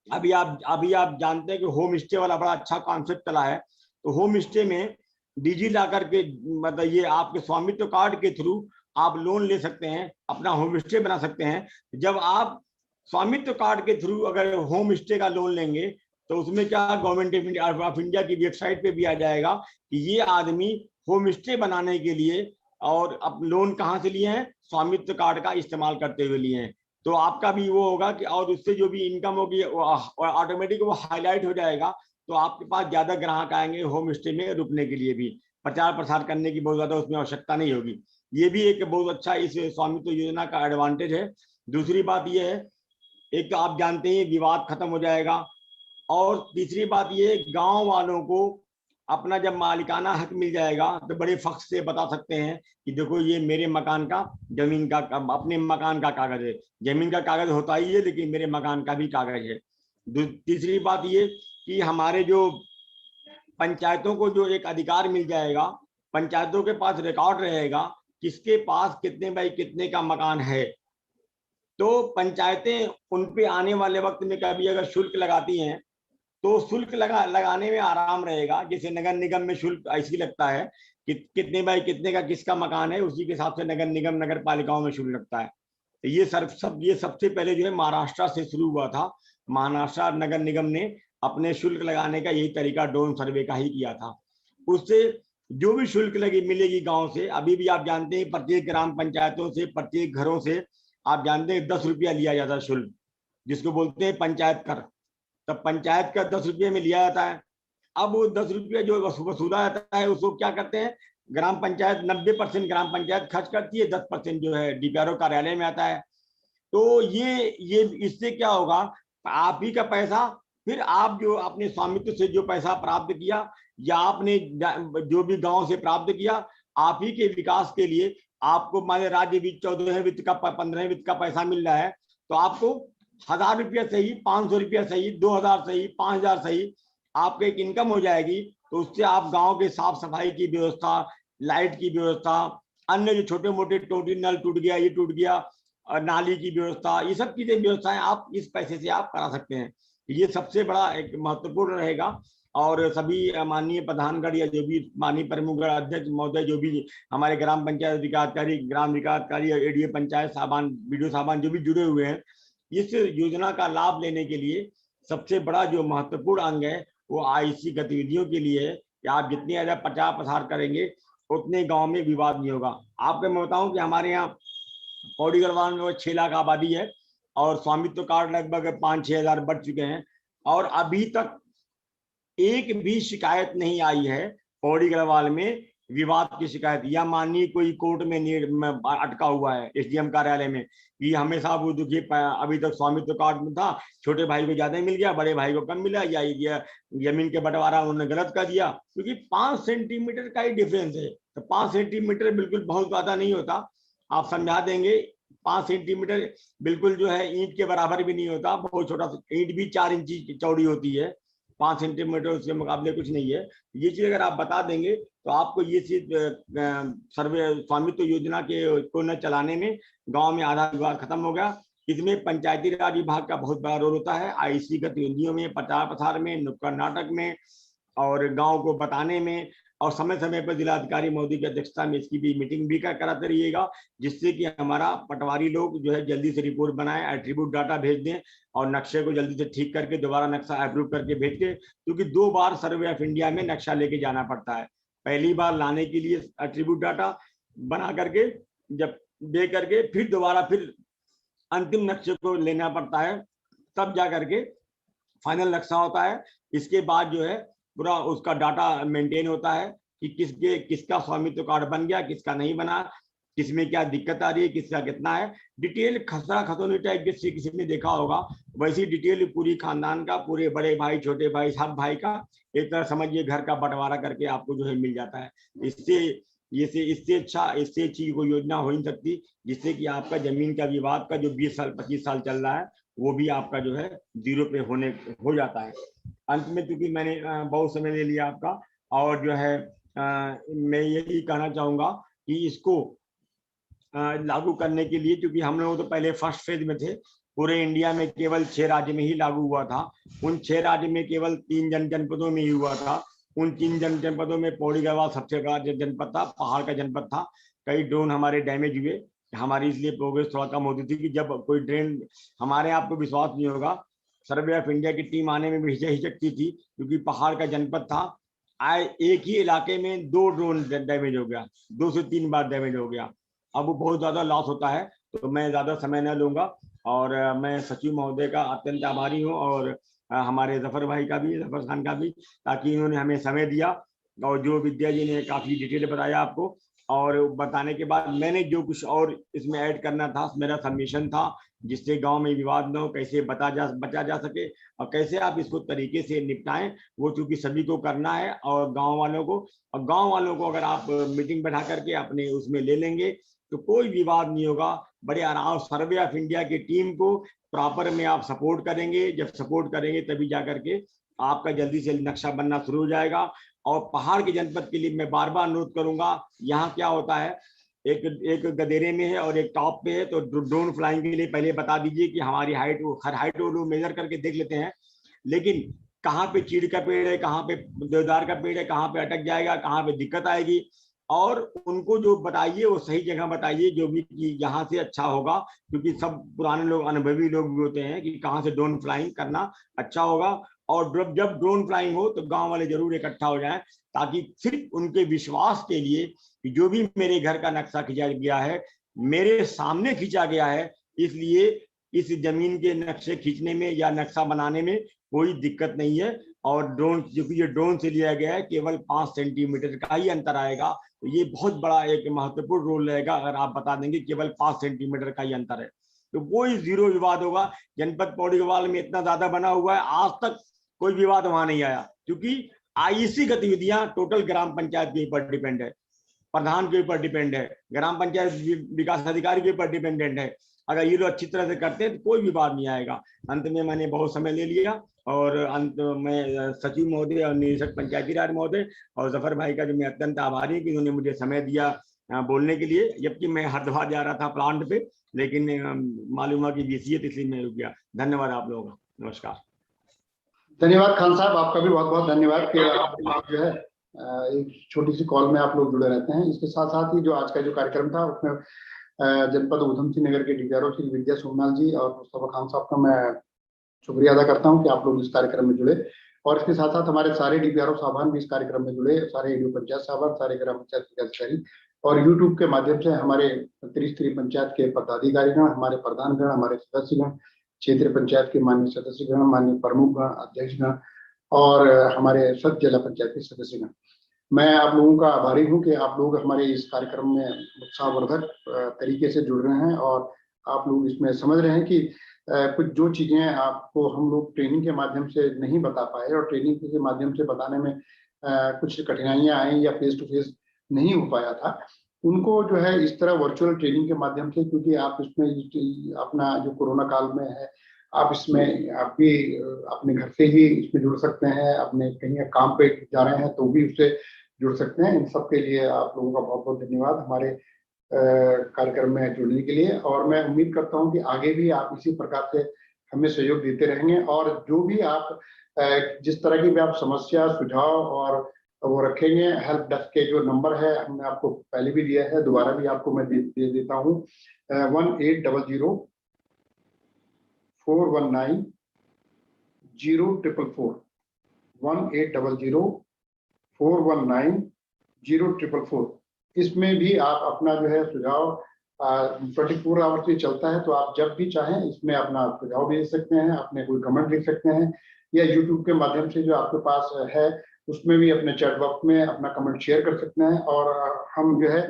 अभी आप जानते हैं कि होम स्टे वाला बड़ा अच्छा कॉन्सेप्ट चला है। तो होम स्टे में डिजी लॉकर के मतलब ये आपके स्वामित्व कार्ड के थ्रू आप लोन ले सकते हैं, अपना होम स्टे बना सकते हैं। जब आप स्वामित्व कार्ड के थ्रू अगर होम स्टे का लोन लेंगे तो उसमें क्या गवर्नमेंट ऑफ इंडिया की वेबसाइट पे भी आ जाएगा कि ये आदमी होम स्टे बनाने के लिए और अब लोन कहाँ से लिए हैं, स्वामित्व कार्ड का इस्तेमाल करते हुए लिए हैं। तो आपका भी वो होगा कि और उससे जो भी इनकम होगी ऑटोमेटिक वो हाईलाइट हो जाएगा। तो आपके पास ज्यादा ग्राहक आएंगे होम स्टे में रुकने के लिए भी, प्रचार प्रसार करने की बहुत ज्यादा उसमें आवश्यकता नहीं होगी। ये भी एक बहुत अच्छा इस स्वामित्व योजना का एडवांटेज है। दूसरी बात ये है, एक तो आप जानते हैं विवाद खत्म हो जाएगा, और तीसरी बात ये गांव वालों को अपना जब मालिकाना हक मिल जाएगा तो बड़े फख्र से बता सकते हैं कि देखो ये मेरे मकान का, जमीन का, अपने मकान का कागज है। जमीन का कागज होता ही है लेकिन मेरे मकान का भी कागज है। तीसरी बात ये कि हमारे जो पंचायतों को जो एक अधिकार मिल जाएगा, पंचायतों के पास रिकॉर्ड रहेगा किसके पास कितने बाई कितने का मकान है। तो पंचायतें उन पे आने वाले वक्त में कभी अगर शुल्क लगाती हैं तो शुल्क लगाने में आराम रहेगा। जैसे नगर निगम में शुल्क ऐसी लगता है कि कितने बाई कितने का किसका मकान है, उसी के हिसाब से नगर निगम नगर पालिकाओं में शुल्क लगता है। तो ये सबसे पहले जो है महाराष्ट्र से शुरू हुआ था। महाराष्ट्र नगर निगम ने अपने शुल्क लगाने का यही तरीका ड्रोन सर्वे का ही किया था। उससे जो भी शुल्क मिलेगी गाँव से, अभी भी आप जानते हैं प्रत्येक ग्राम पंचायतों से, प्रत्येक घरों से आप जानते हैं 10 रुपया लिया जाता है शुल्क, जिसको बोलते हैं पंचायत कर। तब पंचायत का 10 रुपये में लिया जाता है। अब वो 10 रुपये जो वसूला जाता है उसको क्या करते हैं, ग्राम पंचायत 90% ग्राम पंचायत खर्च करती है, 10% जो है डीपीआरओ कार्यालय में आता है। तो ये इससे क्या होगा, आप ही का पैसा, फिर आप जो अपने स्वामित्व से जो पैसा प्राप्त किया या आपने जो भी गांव से प्राप्त किया, आप ही के विकास के लिए आपको माने राज्य वित्त 14वें वित्त का 15वें वित्त का पैसा मिल रहा है, तो आपको 1000 रुपया सही, 500 रुपया सही, 2000 सही, 5000 सही आपको एक इनकम हो जाएगी। तो उससे आप गांव के साफ सफाई की व्यवस्था, लाइट की व्यवस्था, अन्य जो छोटे मोटे टोटी नल टूट गया, ये टूट गया, नाली की व्यवस्था, ये सब चीजें व्यवस्थाएं आप इस पैसे से आप करा सकते हैं। ये सबसे बड़ा एक महत्वपूर्ण रहेगा। और सभी माननीय प्रधानगढ़ या जो भी माननीय प्रमुख अध्यक्ष महोदय, जो भी हमारे ग्राम पंचायत विकासकारी, ग्राम विकासकारी, एडीए पंचायत साहबान, बीडीओ साहबान जो भी जुड़े हुए हैं, इस योजना का लाभ लेने के लिए सबसे बड़ा जो महत्वपूर्ण अंग है वो आईसी गतिविधियों के लिए है कि आप जितनी ज्यादा प्रचार प्रसार करेंगे उतने गांव में विवाद नहीं होगा। आपको मैं बताऊं कि हमारे यहाँ पौड़ी गढ़वाल में 6 लाख आबादी है और स्वामित्व कार्ड लगभग 5-6 हजार बढ़ चुके हैं, और अभी तक एक भी शिकायत नहीं आई है पौड़ी गढ़वाल में विवाद की शिकायत, या माननीय कोई कोर्ट में अटका हुआ है एसडीएम कार्यालय में कि हमेशा वो दुखी अभी तक स्वामित्व कार्ड में था, छोटे भाई को ज्यादा मिल गया, बड़े भाई को कम मिला, या जमीन के बंटवारा उन्होंने गलत कर दिया। क्योंकि 5 सेंटीमीटर का ही डिफरेंस है, तो 5 सेंटीमीटर बिल्कुल बहुत ज्यादा नहीं होता, आप समझा देंगे। 5 सेंटीमीटर बिल्कुल जो है ईंट के बराबर भी नहीं होता, बहुत छोटा, ईंट भी 4 इंच चौड़ी होती है, 5 सेंटीमीटर उसके मुकाबले कुछ नहीं है। ये चीज अगर आप बता देंगे तो आपको ये चीज सर्वे स्वामित्व योजना के को न चलाने में गांव में आधा विवाद खत्म हो गया। इसमें पंचायती राज विभाग का बहुत बड़ा रोल होता है, आईसी गतिविधियों में, प्रचार प्रसार में, नुक्कड़ नाटक में, और गांव को बताने में, और समय समय पर जिलाधिकारी मोदी की अध्यक्षता में इसकी भी मीटिंग भी कराते रहिएगा, जिससे कि हमारा पटवारी लोग जो है जल्दी से रिपोर्ट बनाए, एट्रीब्यूट डाटा भेज दें और नक्शे को जल्दी से ठीक करके दोबारा नक्शा अप्रूव करके भेज के, क्योंकि 2 बार सर्वे ऑफ इंडिया में नक्शा लेके जाना पड़ता है। पहली बार लाने के लिए एट्रीब्यूट डाटा बना करके जब दे करके फिर दोबारा फिर अंतिम नक्शे को लेना पड़ता है, तब जा करके फाइनल नक्शा होता है। इसके बाद जो है पूरा उसका डाटा मेंटेन होता है कि किसका स्वामित्व कार्ड बन गया, किसका नहीं बना, किसमें क्या दिक्कत आ रही है, किसका कितना है, डिटेल खसरा खतौनी टाइप जैसे किसी ने देखा होगा वैसी डिटेल पूरी खानदान का, पूरे बड़े भाई छोटे भाई सब भाई का एक तरह समझिए घर का बंटवारा करके आपको जो है मिल जाता है। इससे अच्छी कोई योजना हो नहीं सकती जिससे कि आपका जमीन का विवाद का जो 20 साल 25 साल चल रहा है वो भी आपका जो है 0 पे हो जाता है। अंत में क्योंकि मैंने बहुत समय ले लिया आपका, और जो है मैं यही कहना चाहूंगा कि इसको लागू करने के लिए, क्योंकि हम लोग तो पहले फर्स्ट फेज में थे, पूरे इंडिया में केवल 6 राज्य में ही लागू हुआ था। उन 6 राज्य में केवल 3 जनपदों में ही हुआ था। उन 3 जनपदों में पौड़ी गढ़वाल सबसे बड़ा जनपद था, पहाड़ का जनपद था। कई ड्रोन हमारे डैमेज हुए, हमारी इसलिए प्रोग्रेस थोड़ा कम होती थी कि जब कोई ड्रोन, हमारे आपको विश्वास नहीं होगा, सर्वे ऑफ इंडिया की टीम आने में भी हिचकती थी क्योंकि पहाड़ का जनपद था। आए एक ही इलाके में 2 ड्रोन डैमेज हो गया, 2 से 3 बार डैमेज हो गया। अब वो बहुत ज्यादा लॉस होता है, तो मैं ज्यादा समय न लूंगा और मैं सचिव महोदय का अत्यंत आभारी हूँ और हमारे जफर भाई का भी, जफर खान का भी, ताकि इन्होंने हमें समय दिया और जो विद्या जी ने काफी डिटेल बताया आपको। और बताने के बाद मैंने जो कुछ और इसमें ऐड करना था, मेरा सबमिशन था, जिससे गांव में विवाद न हो, कैसे बचा जा सके और कैसे आप इसको तरीके से निपटाएं, वो चूंकि सभी को करना है और गांव वालों को अगर आप मीटिंग बैठा करके अपने उसमें ले लेंगे तो कोई विवाद नहीं होगा। बड़े आराम सर्वे ऑफ इंडिया की टीम को प्रॉपर में आप सपोर्ट करेंगे, जब सपोर्ट करेंगे तभी जा करके आपका जल्दी से नक्शा बनना शुरू हो जाएगा। और पहाड़ के जनपद के लिए मैं बार बार अनुरोध करूंगा, यहाँ क्या होता है, एक गदेरे में है और एक टॉप पे है, तो ड्रोन फ्लाइंग के लिए पहले बता दीजिए कि हमारी हाइट वो लोग मेजर करके देख लेते हैं, लेकिन कहाँ पे चीड़ का पेड़ है, कहाँ पे देवदार का पेड़ है, कहाँ पे अटक जाएगा, कहाँ पे दिक्कत आएगी, और उनको जो बताइए वो सही जगह बताइए जो भी कि यहाँ से अच्छा होगा, क्योंकि सब पुराने लोग, अनुभवी लोग भी होते हैं कि कहाँ से ड्रोन फ्लाइंग करना अच्छा होगा। और जब ड्रोन फ्लाइंग हो तो गांव वाले जरूर इकट्ठा हो जाएं, ताकि सिर्फ उनके विश्वास के लिए कि जो भी मेरे घर का नक्शा खींचा गया है मेरे सामने खींचा गया है, इसलिए इस जमीन के नक्शे खींचने में या नक्शा बनाने में कोई दिक्कत नहीं है। और ड्रोन, जो कि ये ड्रोन से लिया गया है, केवल 5 सेंटीमीटर का ही अंतर आएगा, तो ये बहुत बड़ा एक महत्वपूर्ण रोल रहेगा अगर आप बता देंगे केवल 5 सेंटीमीटर का ही अंतर है, तो कोई जीरो विवाद होगा। जनपद पौड़ी गढ़वाल में इतना ज्यादा बना हुआ है, आज तक कोई विवाद वहां नहीं आया, क्योंकि आईसी गतिविधियां टोटल ग्राम पंचायत के ऊपर डिपेंड है, प्रधान के ऊपर डिपेंड है, ग्राम पंचायत विकास अधिकारी के ऊपर डिपेंडेंट है। अगर ये लोग अच्छी तरह से करते हैं तो कोई विवाद नहीं आएगा। अंत में मैंने बहुत समय ले लिया और अंत में सचिव महोदय और निदेशक पंचायती राज महोदय और जफर भाई का जो मैं अत्यंत आभारी हूँ कि उन्होंने मुझे समय दिया बोलने के लिए, जबकि मैं हरिद्वार जा रहा था प्लांट पे, लेकिन मालूम हुआ कि बीसीए, इसलिए मैं रुक गया। धन्यवाद आप लोगों का, नमस्कार। धन्यवाद खान साहब, आपका भी बहुत बहुत धन्यवाद कि आप जो है एक छोटी सी कॉल में आप लोग जुड़े रहते हैं। इसके साथ साथ ही जो आज का जो कार्यक्रम था उसमें जनपद उधम सिंह नगर के डीपीआरओ श्री विद्या सोमनाल जी और मुस्तफा खान साहब का मैं शुक्रिया अदा करता हूं कि आप लोग इस कार्यक्रम में जुड़े। और इसके साथ साथ हमारे सारे डीपीआरओ साहबान भी इस कार्यक्रम में जुड़े, सारे एडीओ पंचायत साहबान, सारे ग्राम पंचायत अधिकारी और यूट्यूब के माध्यम से हमारे त्रिस्तरीय पंचायत के पदाधिकारीगण, हमारे प्रधानगण, हमारे सदस्यगण, क्षेत्रीय पंचायत के माननीय सदस्यगण, माननीय प्रमुखगण, अध्यक्षगण और हमारे सब जिला पंचायत के सदस्यगण, मैं आप लोगों का आभारी हूं कि आप लोग हमारे इस कार्यक्रम में उत्साहवर्धक तरीके से जुड़ रहे हैं और आप लोग इसमें समझ रहे हैं कि कुछ जो चीजें आपको हम लोग ट्रेनिंग के माध्यम से नहीं बता पाए और ट्रेनिंग के माध्यम से बताने में कुछ कठिनाइयां आई या फेस टू फेस नहीं हो पाया था, उनको जो है इस तरह वर्चुअल ट्रेनिंग के माध्यम से, क्योंकि आप इसमें अपना जो कोरोना काल में है, आप इसमें आप भी अपने घर से ही इसमें जुड़ सकते हैं, अपने कहीं काम पे जा रहे हैं तो भी उससे जुड़ सकते हैं। इन सब के लिए आप लोगों का बहुत बहुत धन्यवाद हमारे कार्यक्रम में जुड़ने के लिए। और मैं उम्मीद करता हूं कि आगे भी आप इसी प्रकार से हमें सहयोग देते रहेंगे और जो भी आप जिस तरह की भी आप समस्या, सुझाव और वो रखेंगे, हेल्प डेस्क के जो नंबर है हमने आपको पहले भी दिया है, दोबारा भी आपको मैं दे देता हूँ 1800 419 0444 1800 419 0444। इसमें भी आप अपना जो है सुझाव 24 आवर्स ही चलता है, तो आप जब भी चाहें इसमें अपना सुझाव भेज सकते हैं, अपने कोई कमेंट लिख सकते हैं, या यूट्यूब के माध्यम से जो आपके पास है उसमें भी अपने चैट बॉक्स में अपना कमेंट शेयर कर सकते हैं। और हम जो है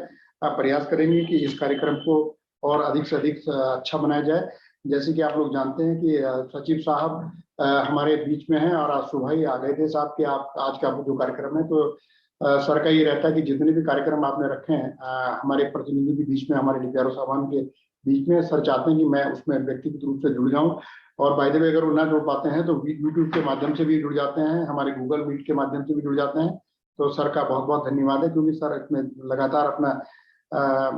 प्रयास करेंगे कि इस कार्यक्रम को और अधिक से अधिक अच्छा बनाया जाए। जैसे कि आप लोग जानते हैं कि सचिव साहब हमारे बीच में हैं और आज सुबह ही आ गए थे साहब कि आप आज का जो कार्यक्रम है, तो सर का ये रहता है कि जितने भी कार्यक्रम आपने रखे हैं हमारे प्रतिनिधि के बीच में, हमारे डीपीआरओ साहबान के बीच में, सर चाहते हैं कि मैं उसमें व्यक्तिगत रूप से जुड़ जाऊं। और बाय द वे अगर वो ना जुड़ पाते हैं तो यूट्यूब के माध्यम से भी जुड़ जाते हैं, हमारे गूगल मीट के माध्यम से भी जुड़ जाते हैं। तो सर का बहुत बहुत धन्यवाद है, क्योंकि सर इसमें लगातार अपना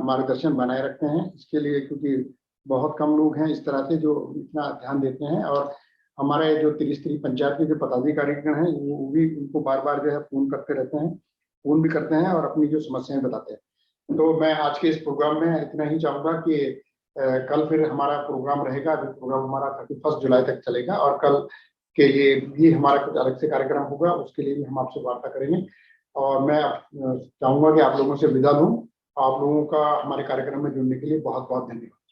मार्गदर्शन बनाए रखते हैं इसके लिए, क्योंकि बहुत कम लोग हैं इस तरह से जो इतना ध्यान देते हैं। और हमारे जो त्रिस्तरीय पंचायत के जो पदाधिकारीगण हैं वो भी उनको बार बार जो है फोन करते रहते हैं, फोन भी करते हैं और अपनी जो समस्याएं बताते हैं। तो मैं आज के इस प्रोग्राम में इतना ही चाहूंगा कि कल फिर हमारा प्रोग्राम रहेगा। अभी प्रोग्राम हमारा 31 जुलाई तक चलेगा और कल के लिए भी हमारा कुछ अलग से कार्यक्रम होगा, उसके लिए भी हम आपसे वार्ता करेंगे। और मैं चाहूंगा कि आप लोगों से विदा लूं। आप लोगों का हमारे कार्यक्रम में जुड़ने के लिए बहुत बहुत धन्यवाद।